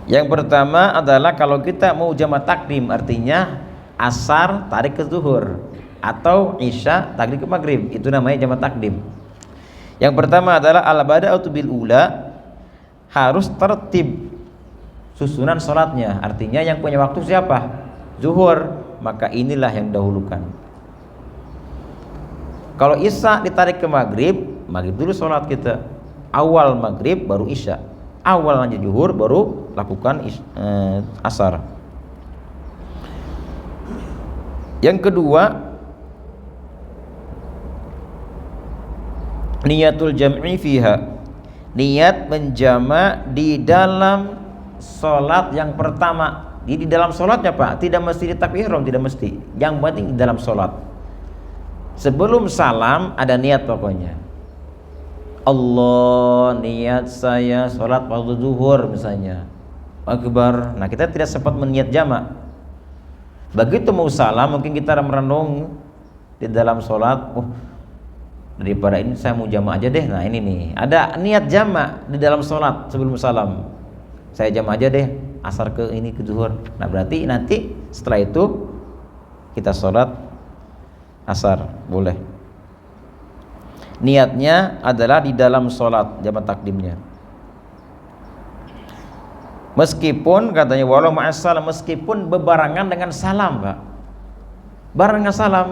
Speaker 3: Yang pertama adalah kalau kita mau jamak takdim, artinya asar tarik ke zuhur atau isya tarik ke maghrib, itu namanya jamak takdim. Yang pertama adalah al-bada'atu bil ula, harus tertib susunan sholatnya. Artinya yang punya waktu siapa? Zuhur, maka inilah yang dahulukan. Kalau isya ditarik ke maghrib, maghrib dulu sholat kita, awal maghrib baru isya, awal lanjut zuhur baru lakukan asar. Yang kedua, niyatul jam'i fiha, niat menjamak di dalam sholat yang pertama. Jadi di dalam sholatnya Pak, tidak mesti di takbir ihram, tidak mesti, yang penting di dalam sholat. Sebelum salam ada niat pokoknya. Allah, niat saya sholat waktu zuhur misalnya, akbar. Nah kita tidak sempat meniat jamak. Begitu mau salam mungkin kita merenung di dalam sholat, daripada ini saya mau jamak aja deh. Nah ini nih, ada niat jamak di dalam sholat sebelum salam. Saya jamak aja deh, asar ke ini ke zuhur. Nah berarti nanti setelah itu kita sholat asar, boleh. Niatnya adalah di dalam sholat jamak takdimnya. Meskipun katanya walau ma'assalam, meskipun bebarengan dengan salam Pak, barengan salam.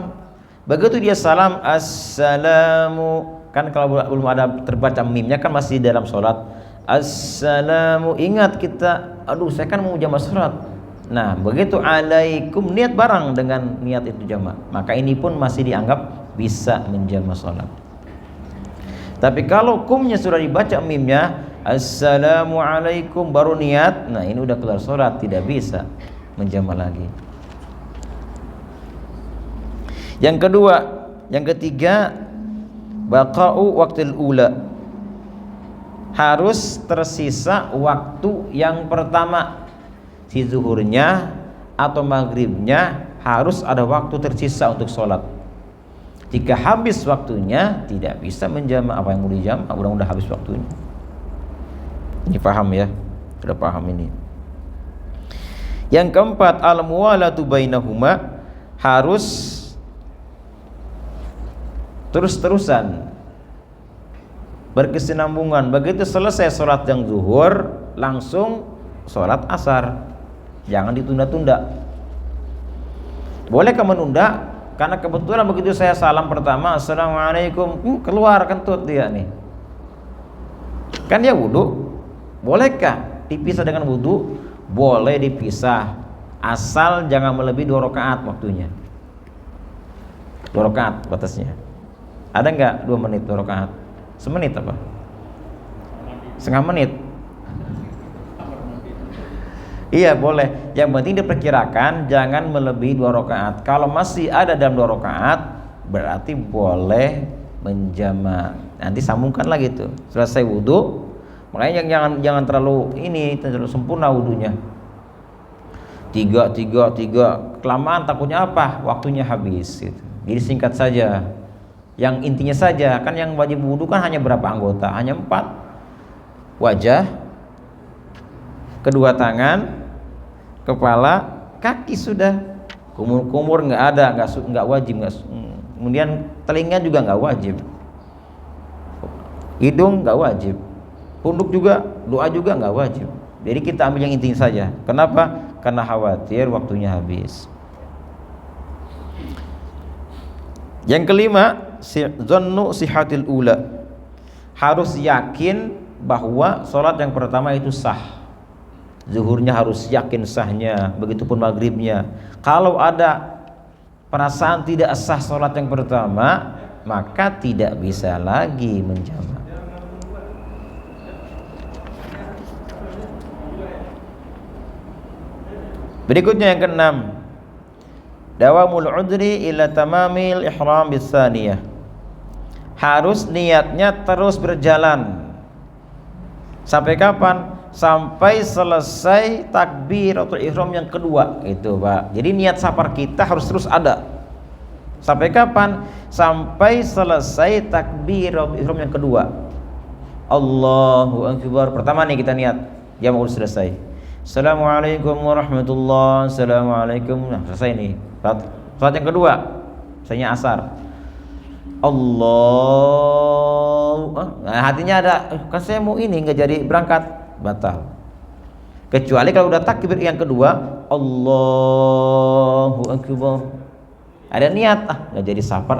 Speaker 3: Begitu dia salam assalamu, kan kalau belum ada terbaca mimnya kan masih dalam sholat. Assalamu, ingat kita, aduh saya kan mau jamak sholat. Nah, begitu alaikum niat bareng dengan niat itu jamak, maka ini pun masih dianggap bisa menjamak salat. Tapi kalau kumnya sudah dibaca mimnya, assalamualaikum baru niat, nah ini udah keluar salat, tidak bisa menjamak lagi. Yang kedua, yang ketiga, baqa'u waqtil ula. Harus tersisa waktu yang pertama. Si zuhurnya atau maghribnya harus ada waktu tersisa untuk sholat. Jika habis waktunya tidak bisa menjamak. Apa yang mau dijamak udah habis waktunya. Ini paham ya? Sudah paham ini. Yang keempat, al-muwalatu bainahuma, harus terus-terusan berkesinambungan. Begitu selesai sholat yang zuhur langsung sholat asar. Jangan ditunda-tunda. Bolehkah menunda? Karena kebetulan begitu saya salam pertama, assalamualaikum, keluar kentut dia nih. Kan dia wudu. Bolehkah dipisah dengan wudu? Boleh dipisah, asal jangan melebihi 2 rakaat waktunya. 2 rakaat batasnya. Ada nggak 2 menit 2 rakaat? Semenit apa? Setengah menit. Iya boleh. Yang penting diperkirakan jangan melebihi 2 rakaat. Kalau masih ada dalam 2 rakaat, berarti boleh menjamak. Nanti sambungkan lagi tuh. Selesai wudu, makanya jangan terlalu terlalu sempurna wudunya. 3 kelamaan takutnya apa? Waktunya habis gitu. Jadi singkat saja. Yang intinya saja, kan yang wajib wudu kan hanya berapa anggota? Hanya 4. Wajah, kedua tangan, kepala, kaki sudah. Kumur nggak ada, nggak wajib. Kemudian telinga juga nggak wajib. Hidung nggak wajib. Punduk juga, doa juga nggak wajib. Jadi kita ambil yang intinya saja. Kenapa? Karena khawatir waktunya habis. Yang kelima, zannu sihatil ula. Harus yakin bahwa sholat yang pertama itu sah. Zuhurnya harus yakin sahnya, begitupun maghribnya. Kalau ada perasaan tidak sah sholat yang pertama, maka tidak bisa lagi menjamak. Berikutnya yang keenam, dawamul udri ila tamamil ihram bisaniyah. Harus niatnya terus berjalan. Sampai kapan? Sampai selesai takbiratul ihram yang kedua itu, Pak. Jadi niat safar kita harus terus ada. Sampai kapan? Sampai selesai takbiratul ihram yang kedua. Allahu akbar. Pertama nih kita niat, jam udah selesai. Assalamualaikum warahmatullahi wabarakatuh. Assalamualaikum. Nah, selesai nih. Salat yang kedua, misalnya asar. Nah, hatinya ada, kan saya mau ini nggak jadi berangkat, batal. Kecuali kalau udah takbir yang kedua, Allahu akbar. Ada niat, nggak jadi safar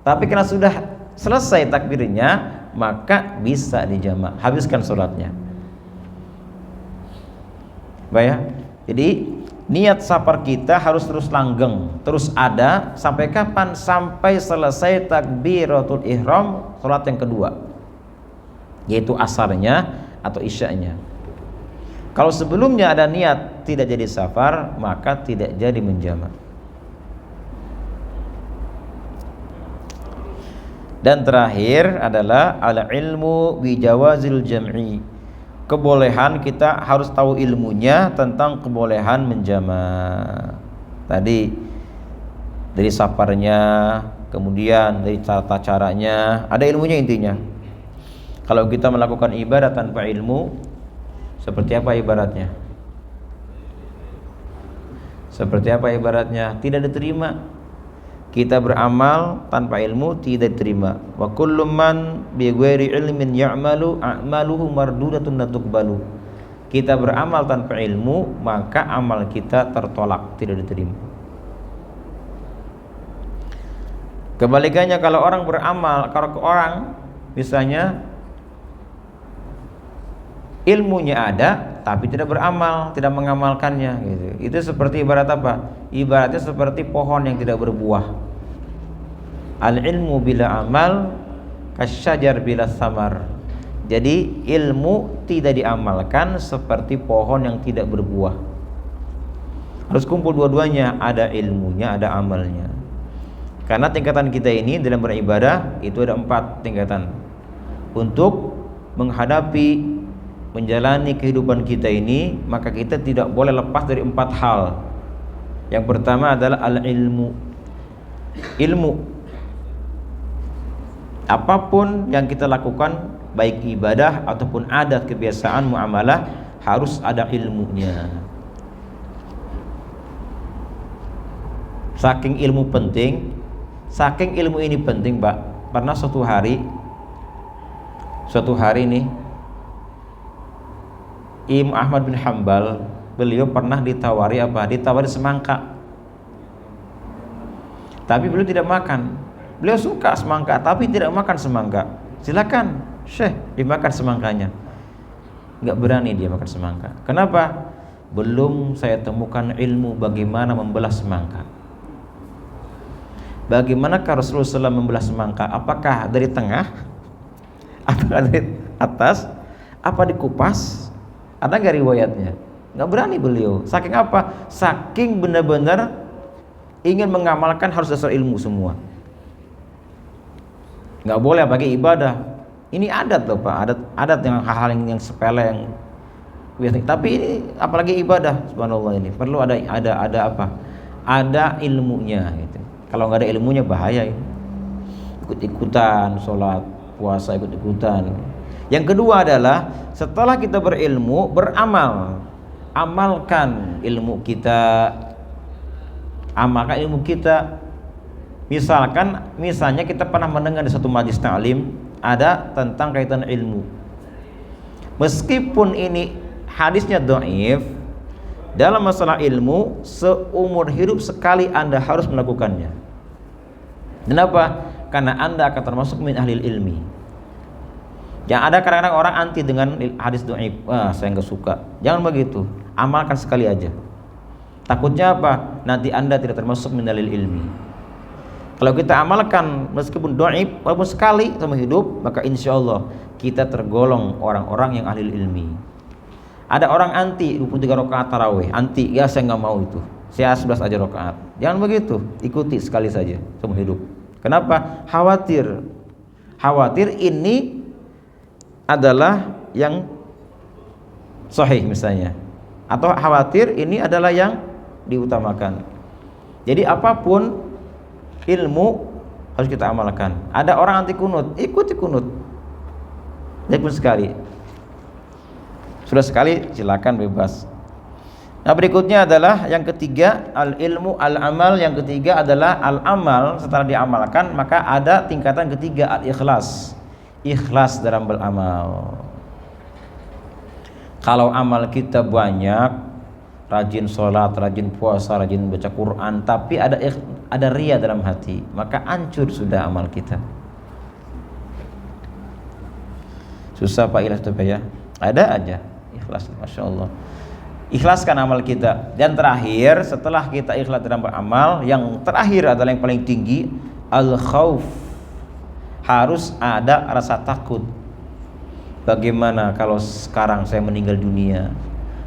Speaker 3: Tapi karena sudah selesai takbirnya, maka bisa dijamak, habiskan sholatnya. Baik ya. Jadi niat safar kita harus terus langgeng, terus ada sampai kapan? Sampai selesai takbiratul ihram salat yang kedua, yaitu asarnya atau isya'nya. Kalau sebelumnya ada niat tidak jadi safar, maka tidak jadi menjamak. Dan terakhir adalah al-ilmu bi jawazil jam'i. Kebolehan, kita harus tahu ilmunya tentang kebolehan menjamak. Tadi dari safarnya, kemudian dari tata caranya, ada ilmunya intinya. Kalau kita melakukan ibadah tanpa ilmu, seperti apa ibaratnya? Seperti apa ibaratnya? Tidak diterima. Kita beramal tanpa ilmu tidak diterima. Wa kullu man bi ghairi ilmin ya'malu a'maluhu mardudatun la tuqbalu. Kita beramal tanpa ilmu, maka amal kita tertolak, tidak diterima. Kebalikannya kalau orang beramal, kalau orang misalnya ilmunya ada tapi tidak beramal, tidak mengamalkannya gitu. Itu seperti ibarat apa? Ibaratnya seperti pohon yang tidak berbuah. Al ilmu bila amal kasyajar bila samar. Jadi ilmu tidak diamalkan seperti pohon yang tidak berbuah. Harus kumpul dua-duanya, ada ilmunya, ada amalnya. Karena tingkatan kita ini dalam beribadah itu ada 4 tingkatan. Untuk menghadapi, menjalani kehidupan kita ini, maka kita tidak boleh lepas dari 4 hal. Yang pertama adalah al-ilmu. Ilmu. Apapun yang kita lakukan, baik ibadah ataupun adat, kebiasaan, muamalah, harus ada ilmunya. Saking ilmu penting, saking ilmu ini penting, Pak. Pernah suatu hari nih Imam Ahmad bin Hanbal, beliau pernah ditawari apa? Ditawari semangka. Tapi beliau tidak makan. Beliau suka semangka tapi tidak makan semangka. Silakan Syekh dimakan semangkanya. Enggak berani dia makan semangka. Kenapa? Belum saya temukan ilmu bagaimana membelah semangka. Bagaimanakah Rasulullah SAW membelah semangka? Apakah dari tengah? Apakah dari atas? Apa dikupas? Ada nggak riwayatnya? Nggak berani beliau. Saking apa? Saking benar-benar ingin mengamalkan harus dasar ilmu semua. Nggak boleh bagi ibadah. Ini adat loh Pak. Adat yang hal-hal yang sepele yang biasa. Tapi ini apalagi ibadah, subhanallah, ini perlu ada apa? Ada ilmunya gitu. Kalau nggak ada ilmunya bahaya ini. Ikut-ikutan sholat, puasa ikut-ikutan. Yang kedua adalah setelah kita berilmu, beramal. Amalkan ilmu kita. Amalkan ilmu kita. Misalnya kita pernah mendengar di satu majlis ta'lim ada tentang kaitan ilmu. Meskipun ini hadisnya dhaif, dalam masalah ilmu seumur hidup sekali Anda harus melakukannya. Kenapa? Karena Anda akan termasuk min ahlil ilmi. Yang ada kadang-kadang orang anti dengan hadis dhaif. Wah, saya enggak suka. Jangan begitu. Amalkan sekali aja. Takutnya apa? Nanti Anda tidak termasuk min ahlil ilmi. Kalau kita amalkan meskipun dhaif walaupun sekali sama hidup, maka insya Allah kita tergolong orang-orang yang ahli ilmi. Ada orang anti 23 rakaat tarawih, anti, ya saya nggak mau itu, saya 11 aja rakaat. Jangan begitu, ikuti sekali saja seumur hidup. Kenapa? Khawatir ini adalah yang sahih misalnya, atau khawatir ini adalah yang diutamakan. Jadi apapun ilmu harus kita amalkan. Ada orang anti kunut, ikuti kunut. Baik sekali. Sudah sekali silakan bebas. Nah, berikutnya adalah yang ketiga, al-ilmu al-amal. Yang ketiga adalah al-amal. Setelah diamalkan, maka ada tingkatan ketiga, al-ikhlas. Ikhlas dalam beramal. Kalau amal kita banyak, rajin sholat, rajin puasa, rajin baca Quran, tapi ada riya dalam hati, maka hancur sudah amal kita. Susah Pak ikhlas itu ya? Ada aja ikhlas, masya Allah. Ikhlaskan amal kita. Dan terakhir, setelah kita ikhlas dalam beramal, yang terakhir adalah yang paling tinggi, al-khauf. Harus ada rasa takut. Bagaimana kalau sekarang saya meninggal dunia?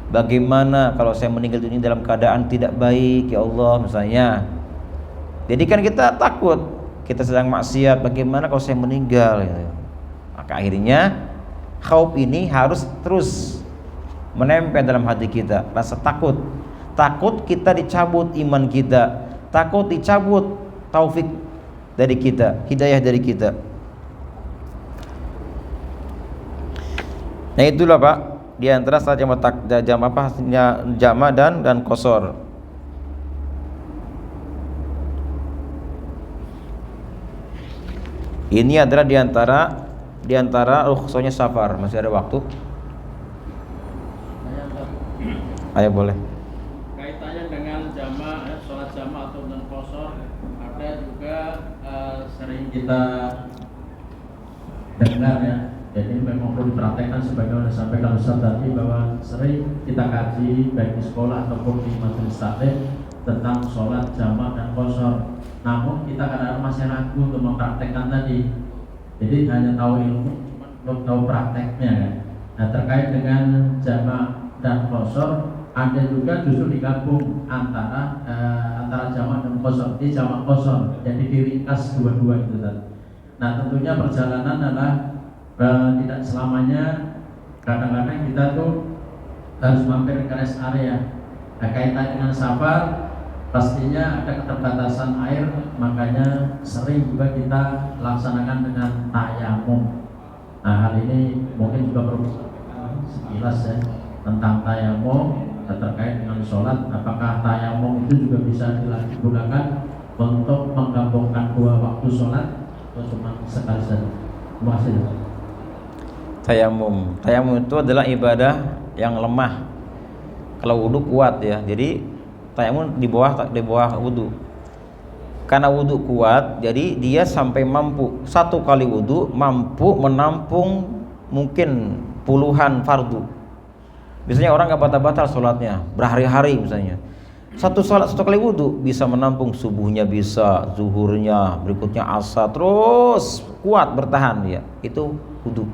Speaker 3: Bagaimana kalau saya meninggal dunia dalam keadaan tidak baik, ya Allah misalnya. Jadi kan kita takut, kita sedang maksiat, bagaimana kalau saya meninggal gitu. Maka akhirnya khauf ini harus terus menempel dalam hati kita, rasa takut. Takut kita dicabut iman kita, takut dicabut taufik dari kita, hidayah dari kita. Nah itulah Pak, di antara salat jama dan qashar. Ini adalah di antara rukhsahnya safar. Masih ada waktu? Ayo boleh.
Speaker 4: Kaitannya dengan sholat jama atau dan qashar, ada juga sering kita dengar ya, Jadi memang perlu dipraktekkan sebagaimana disampaikan Ustaz tadi, bahwa sering kita kaji baik di sekolah ataupun di majelis taklim tentang sholat jamak dan qashar. Namun kita kadang-kadang masih ragu untuk mempraktekkan tadi. Jadi hanya tahu ilmu, belum tahu prakteknya kan. Nah, terkait dengan jamak dan qashar, ada juga justru digabung antara jamak dan qashar. Ini jamak qashar, jadi diringkas dua-dua itu tadi. Nah, tentunya perjalanan adalah tidak selamanya, kadang-kadang kita tuh harus mampir ke rest area. Nah, kaitan dengan safar pastinya ada keterbatasan air, makanya sering juga kita laksanakan dengan tayamum. Nah, hal ini mungkin juga perlu sekilas ya tentang tayamum terkait dengan sholat. Apakah tayamum itu juga bisa digunakan untuk menggabungkan dua waktu sholat atau cuma sekali saja? Terima kasih.
Speaker 3: Tayamum itu adalah ibadah yang lemah. Kalau wudu kuat ya, jadi tayamum di bawah wudu. Karena wudu kuat, jadi dia sampai mampu satu kali wudu mampu menampung mungkin puluhan fardu. Biasanya orang nggak batal-batal sholatnya berhari-hari misalnya. Satu kali wudu bisa menampung subuhnya, bisa zuhurnya, berikutnya asar, terus kuat bertahan dia. Itu wudu.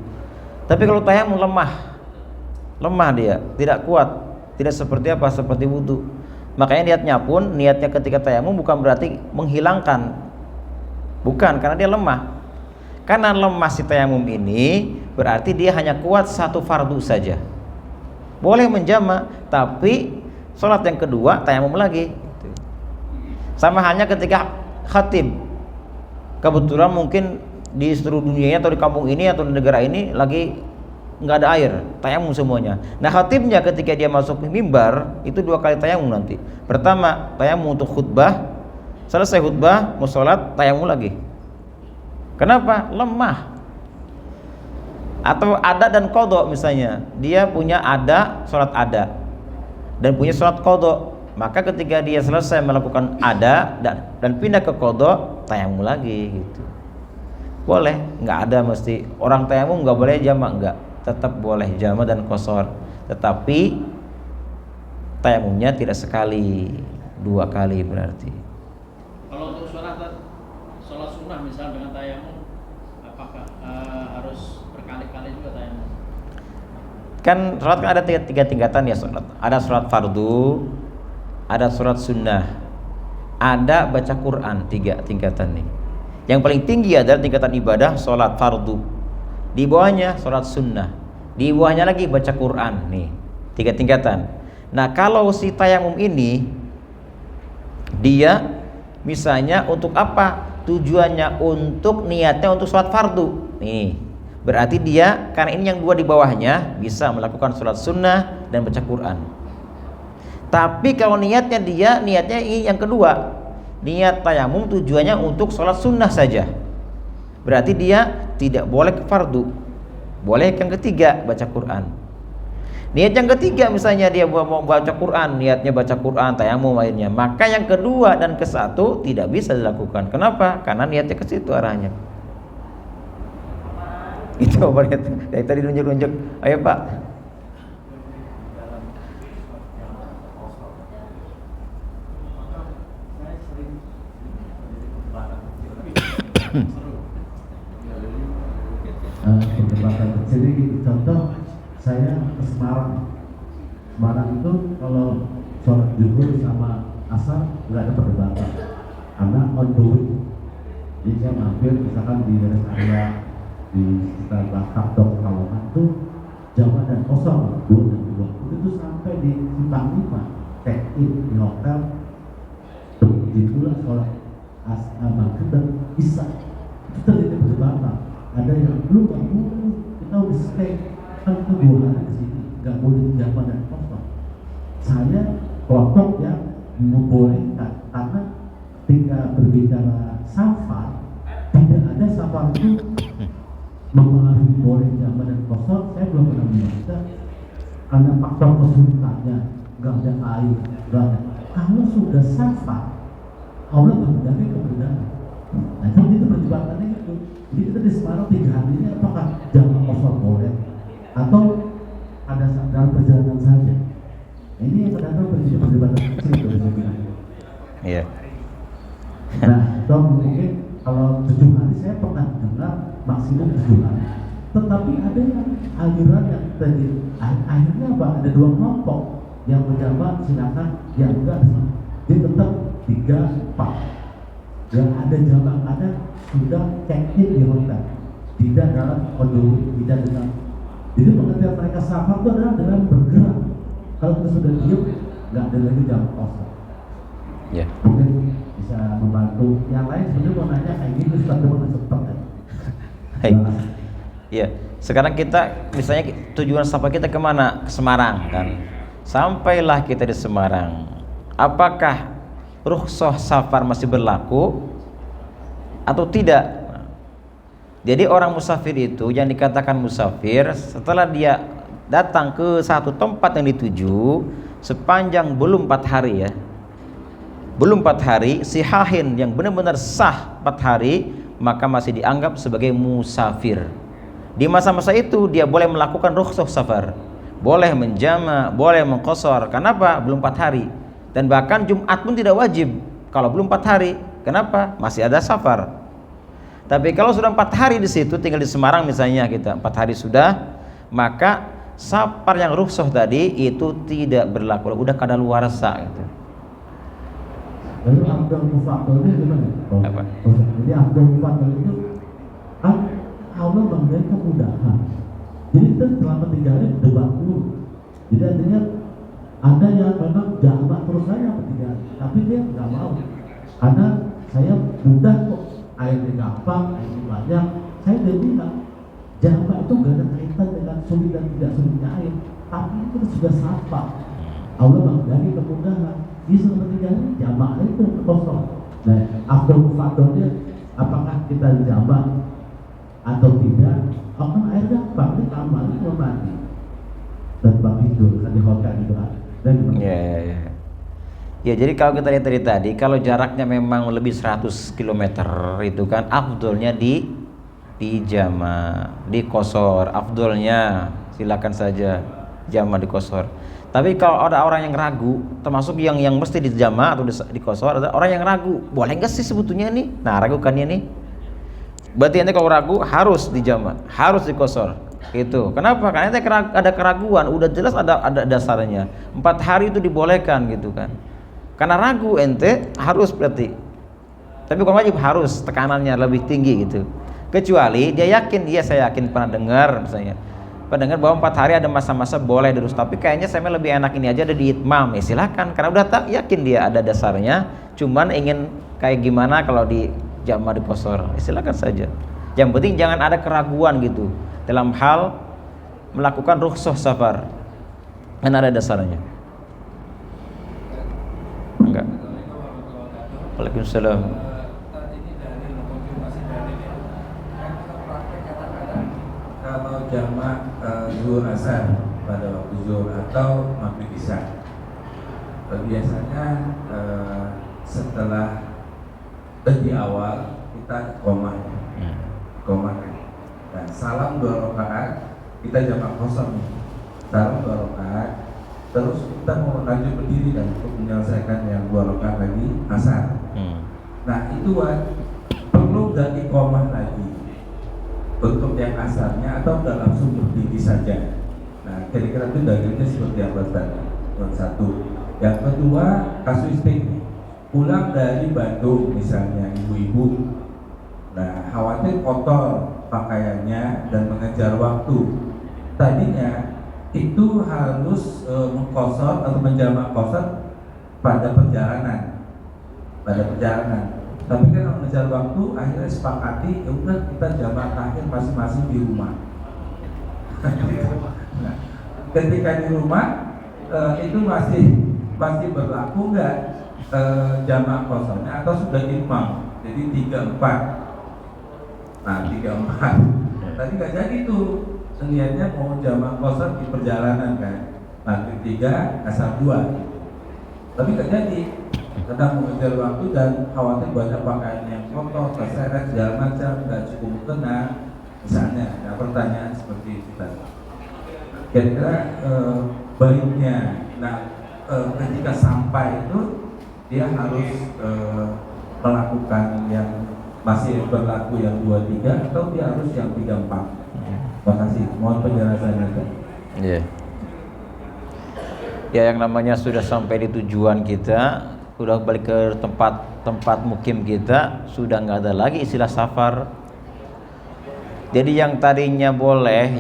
Speaker 3: Tapi kalau tayamum lemah dia, tidak kuat, tidak seperti wudu. Makanya niatnya ketika tayamum bukan berarti menghilangkan, bukan, karena dia lemah. Karena lemah si tayamum ini berarti dia hanya kuat satu fardu saja. Boleh menjama, tapi sholat yang kedua tayamum lagi. Sama hanya ketika khatib, kebetulan mungkin di seluruh dunia atau di kampung ini atau di negara ini lagi nggak ada air, tayamum semuanya. Nah, khatibnya ketika dia masuk mimbar itu dua kali tayamum nanti. Pertama tayamum untuk khutbah, selesai khutbah mau sholat tayamum lagi. Kenapa? Lemah. Atau ada dan qadha misalnya, dia punya ada, sholat ada, dan punya sholat qadha. Maka ketika dia selesai melakukan ada dan pindah ke qadha, tayamum lagi gitu. Boleh, nggak ada mesti orang tayamum nggak boleh jamak, nggak, tetap boleh jamak dan qashar, tetapi tayamumnya tidak sekali, dua kali berarti.
Speaker 4: Kalau untuk sholat sunnah misal dengan tayamum, apakah harus berkali-kali juga tayamum?
Speaker 3: Kan sholat kan ada tiga tingkatan ya sholat. Ada sholat fardu, ada sholat sunnah, ada baca Quran, tiga tingkatan nih. Yang paling tinggi adalah tingkatan ibadah sholat fardu, di bawahnya sholat sunnah, di bawahnya lagi baca Quran, nih tiga tingkatan. Nah, kalau si tayamum ini dia misalnya untuk apa? Tujuannya untuk niatnya untuk sholat fardu, nih berarti dia karena ini yang dua di bawahnya bisa melakukan sholat sunnah dan baca Quran. Tapi kalau niatnya ini yang kedua, niat tayamum tujuannya untuk sholat sunnah saja, berarti dia tidak boleh ke fardu. Boleh yang ketiga baca Quran. Niat yang ketiga misalnya dia mau baca Quran, niatnya baca Quran, tayamum akhirnya, maka yang kedua dan ke satu tidak bisa dilakukan. Kenapa? Karena niatnya ke situ arahnya. Itu dari tadi nunjuk-nunjuk. Ayo Pak.
Speaker 5: Perdebatan kecil gitu. Contoh saya ke Semarang itu kalau sholat zuhur sama asar nggak ada perdebatan karena on the way. Jadi saya mampir misalkan di rest area di sekitar Batak atau Pekalongan itu jamak dan kosong 2 dan 2 itu sampai di Simpang 5 check in di hotel, begitulah sholat maghrib dan isya. Itu terjadi perdebatan. Ada yang belum kita udah stay kan itu 2 hari di sini, nggak boleh jamak dan kosong. Saya kelompok yang membolehkan karena ketika berbicara safar tidak ada safar itu mempengaruhi boleh jamak dan kosong. Saya belum pernah membaca karena faktor kesulitannya, nggak ada air, nggak ada. Kalau sudah safar Allah menghendaki kebenaran. Nah, kan itu perdebatannya itu Jadi kita di Semarang 3 hari ini apakah jamak kosor boleh atau ada dalam perjalanan saja? Nah, ini yang kadang-kadang terjadi perdebatan kecil dari saya bilang.
Speaker 3: Iya.
Speaker 5: Nah, atau mungkin kalau 7 hari saya pernah dengar maksimum 7 hari. Tetapi ada yang aliran yang tadi akhirnya apa? Ada 2 kelompok yang menjamak silakan, yang enggak dia tetap 3-4. Yang ada jamak ada sudah check-in di hotel, tidak dalam kondisi, tidak dengan. Jadi pengertian mereka safar itu adalah dalam bergerak. Kalau kita sudah diam, nggak ada lagi jam kosong.
Speaker 3: Ya.
Speaker 5: Mungkin bisa membantu. Yang lain sebenarnya mau nanya kayak gitu, Ustaz, cuma sempat kan.
Speaker 3: Hai. Iya. Sekarang kita misalnya tujuan safar kita kemana? Ke Semarang kan. Sampailah kita di Semarang. Apakah rukhsah safar masih berlaku atau tidak? Jadi orang musafir itu yang dikatakan musafir setelah dia datang ke satu tempat yang dituju sepanjang belum 4 hari ya, belum 4 hari sihahin yang benar-benar sah 4 hari, maka masih dianggap sebagai musafir. Di masa-masa itu dia boleh melakukan rukhsah safar, boleh menjama, boleh mengqasar. Kenapa? Belum 4 hari. Dan bahkan Jumat pun tidak wajib kalau belum 4 hari. Kenapa? Masih ada safar. Tapi kalau sudah 4 hari di situ, tinggal di Semarang misalnya kita 4 hari sudah, maka safar yang rukhsah tadi itu tidak berlaku, udah kadaluarsa gitu.
Speaker 5: Lalu Abdul Mufakirnya gimana?
Speaker 3: Apa?
Speaker 5: Jadi Abdul Mufakir itu kan Allah memberikan kemudahan. Jadi kita selama 3 hari debat dulu. Jadi artinya ada yang memang jamak terus saya 3 hari, tapi dia nggak mau. Karena saya mudah kok, airnya gampang, airnya banyak. Saya udah bilang jamak itu gak ada kaitan dengan sulit dan tidak sulitnya air, tapi itu sudah sapa. Allah memberi kemudahan. Di selama 3 hari jamak itu kosong. Nah, Abdul Mufakirnya apakah kita jamak atau tidak? Oh kan air gampang, ini kamar itu mandi dan bang tidur kan di hotel itu kan.
Speaker 3: Ya, jadi kalau kita lihat dari tadi, kalau jaraknya memang lebih 100 km itu kan afdolnya di jama, di qasar. Afdolnya silakan saja jama di qasar. Tapi kalau ada orang yang ragu, termasuk yang mesti di jama atau di qasar, ada orang yang ragu, boleh nggak sih sebetulnya nih? Nah, ragukannya nih. Berarti nanti kalau ragu harus di jama, harus di qasar. Itu. Kenapa? Karena nanti ada keraguan, udah jelas ada dasarnya. 4 hari itu dibolehkan gitu kan. Karena ragu ente harus berarti. Tapi kalau wajib harus tekanannya lebih tinggi gitu. Kecuali dia yakin, saya yakin pernah dengar misalnya. Pernah dengar bahwa 4 hari ada masa-masa boleh terus, tapi kayaknya saya lebih enak ini aja ada di itmam. Ya silakan, karena udah tak yakin dia ada dasarnya, cuman ingin kayak gimana kalau di jama di qasar. Ya silakan saja. Yang penting jangan ada keraguan gitu dalam hal melakukan rukhsah safar. Karena ada dasarnya. Enggak. Waalaikumsalam.
Speaker 6: Kalau jamak zuhur asar pada waktu zuhur atau maghrib isya, biasanya setelah di awal kita qomah, dan salam 2 rakaat kita jamak kosong, salam 2 rakaat. Terus kita mau lanjut berdiri dan untuk menyelesaikan yang 2 rakaat lagi asar. Nah itu perlu dan iqamah lagi untuk yang asarnya atau udah langsung berdiri saja. Nah kira-kira itu dalilnya seperti apa tadi? Yang satu. Yang kedua, kasuistik pulang dari Bandung misalnya ibu-ibu. Nah khawatir kotor pakaiannya dan mengejar waktu. Tadinya itu harus mengqasar atau menjamak qasar pada perjalanan. Tapi kan mengejar waktu, akhirnya sepakati ya udah kita jamak akhir masing-masing di rumah. Nah, ketika di rumah itu masih berlaku nggak jamak qasarnya atau sudah itmam? Jadi 3-4. Nah 3-4. Tadi nggak jadi tuh. Niatnya mau jamak qasar di perjalanan kan, maghrib 3, asar 2, tapi nggak jadi, karena mengejar waktu dan khawatir banyak pakaian yang kotor, terseret, segala macam, nggak cukup kena, misalnya. Nah, pertanyaan seperti itu tadi. Kira-kira baiknya, ketika sampai itu dia harus melakukan yang masih berlaku yang 2-3 atau dia harus yang 3-4? Terima kasih. Mohon penjelasannya.
Speaker 3: Iya. Ya, yang namanya sudah sampai di tujuan kita, sudah balik ke tempat mukim kita, sudah nggak ada lagi istilah safar. Jadi yang tadinya boleh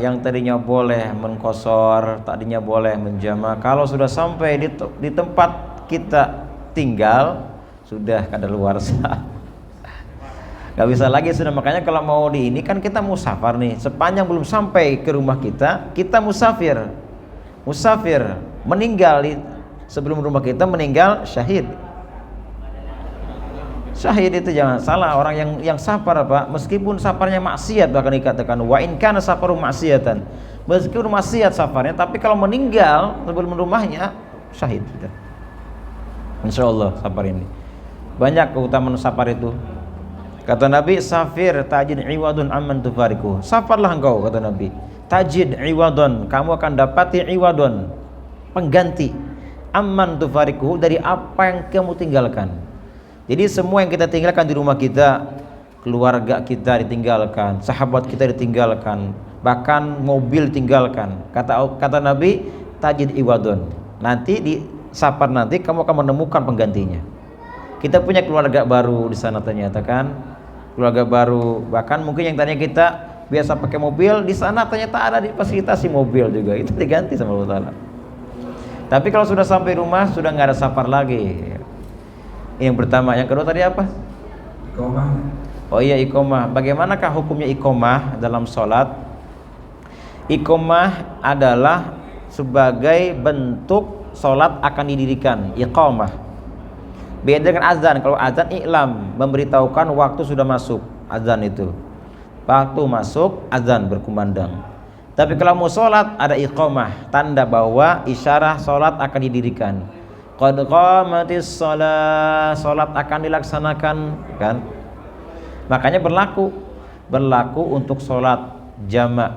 Speaker 3: mengqashar, tadinya boleh menjama, kalau sudah sampai di tempat kita tinggal, sudah kadaluarsa. Gak bisa lagi sudah. Makanya kalau mau di ini kan kita musafir nih, sepanjang belum sampai ke rumah kita musafir, meninggal sebelum rumah kita, meninggal syahid. Syahid itu jangan salah, orang yang safar Pak, meskipun safarnya maksiat, bahkan dikatakan wa in kana safaru maksiatan, meskipun maksiat safarnya, tapi kalau meninggal sebelum rumahnya syahid. Insyaallah safar ini banyak keutamaan safar itu. Kata Nabi, safir tajid iwadun amman tufariku. Safarlah engkau, kata Nabi, tajid iwadun, kamu akan dapati iwadun, pengganti, amman tufariku, dari apa yang kamu tinggalkan. Jadi semua yang kita tinggalkan di rumah kita, keluarga kita ditinggalkan, sahabat kita ditinggalkan, bahkan mobil tinggalkan. Kata Nabi, tajid iwadun, nanti di safar nanti kamu akan menemukan penggantinya. Kita punya keluarga baru di sana ternyata kan, keluarga baru, bahkan mungkin yang tadinya kita biasa pakai mobil, di sana ternyata ada difasilitasi mobil juga, itu diganti sama Allah Ta'ala. Tapi kalau sudah sampai rumah, sudah nggak ada safar lagi. Yang pertama. Yang kedua tadi apa?
Speaker 6: Iqomah.
Speaker 3: Oh iya, iqomah. Bagaimanakah hukumnya iqomah dalam sholat? Iqomah adalah sebagai bentuk sholat akan didirikan, iqomah. Beda dengan azan. Kalau azan iklam, memberitahukan waktu sudah masuk, azan itu. Waktu masuk, azan berkumandang. Tapi kalau mau sholat, ada iqomah, tanda bahwa isyarah sholat akan didirikan. Qad qamatis shalah, sholat akan dilaksanakan, kan? Makanya berlaku untuk sholat jamak,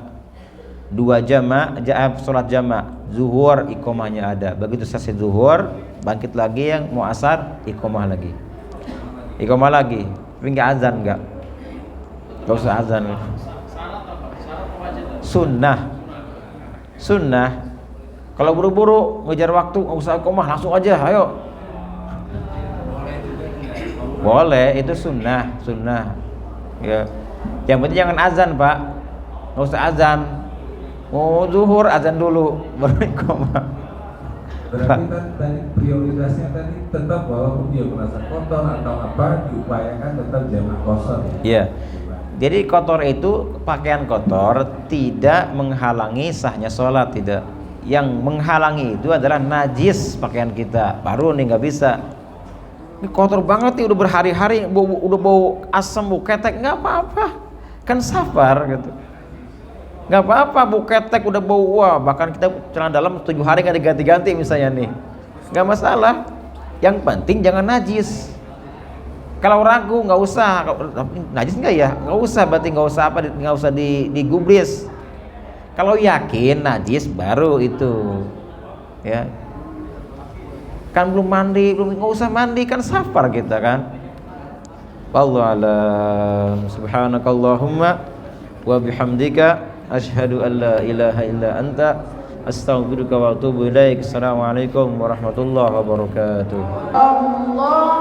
Speaker 3: 2 jamak, sholat jamak, zuhur iqomahnya ada. Begitu selesai zuhur, bangkit lagi yang mau asar, iqomah lagi, tapi nggak azan, nggak usah azan. Sunnah. Kalau buru-buru ngejar waktu, nggak usah iqomah, langsung aja, ayo. Boleh, itu sunnah. Ya. Yang penting jangan azan Pak, nggak usah azan. Mau zuhur azan dulu, baru iqomah.
Speaker 6: Berarti kan tadi prioritasnya tadi tetap walaupun dia merasa kotor atau apa, diupayakan tetap jamak qashar.
Speaker 3: Iya. Jadi kotor itu, pakaian kotor tidak menghalangi sahnya sholat, tidak. Yang menghalangi itu adalah najis pakaian kita, baru nih nggak bisa. Ini kotor banget nih, udah berhari-hari, udah bau asam, bau ketek, nggak apa-apa, kan safar gitu. Nggak apa-apa, bau ketek udah bau, wah, bahkan kita celana dalam 7 hari nggak diganti-ganti misalnya nih, nggak masalah. Yang penting jangan najis. Kalau ragu nggak usah, najis nggak ya, nggak usah, berarti nggak usah digubris. Kalau yakin najis baru itu, ya. Kan belum mandi, nggak usah mandi, kan safar kita kan. Wallahu a'lam. Subhanakallahumma wa bihamdika asyhadu an la ilaha illa anta astaghfiruka wa atubu ilaik. Assalamualaikum warahmatullahi wabarakatuh.
Speaker 1: Allah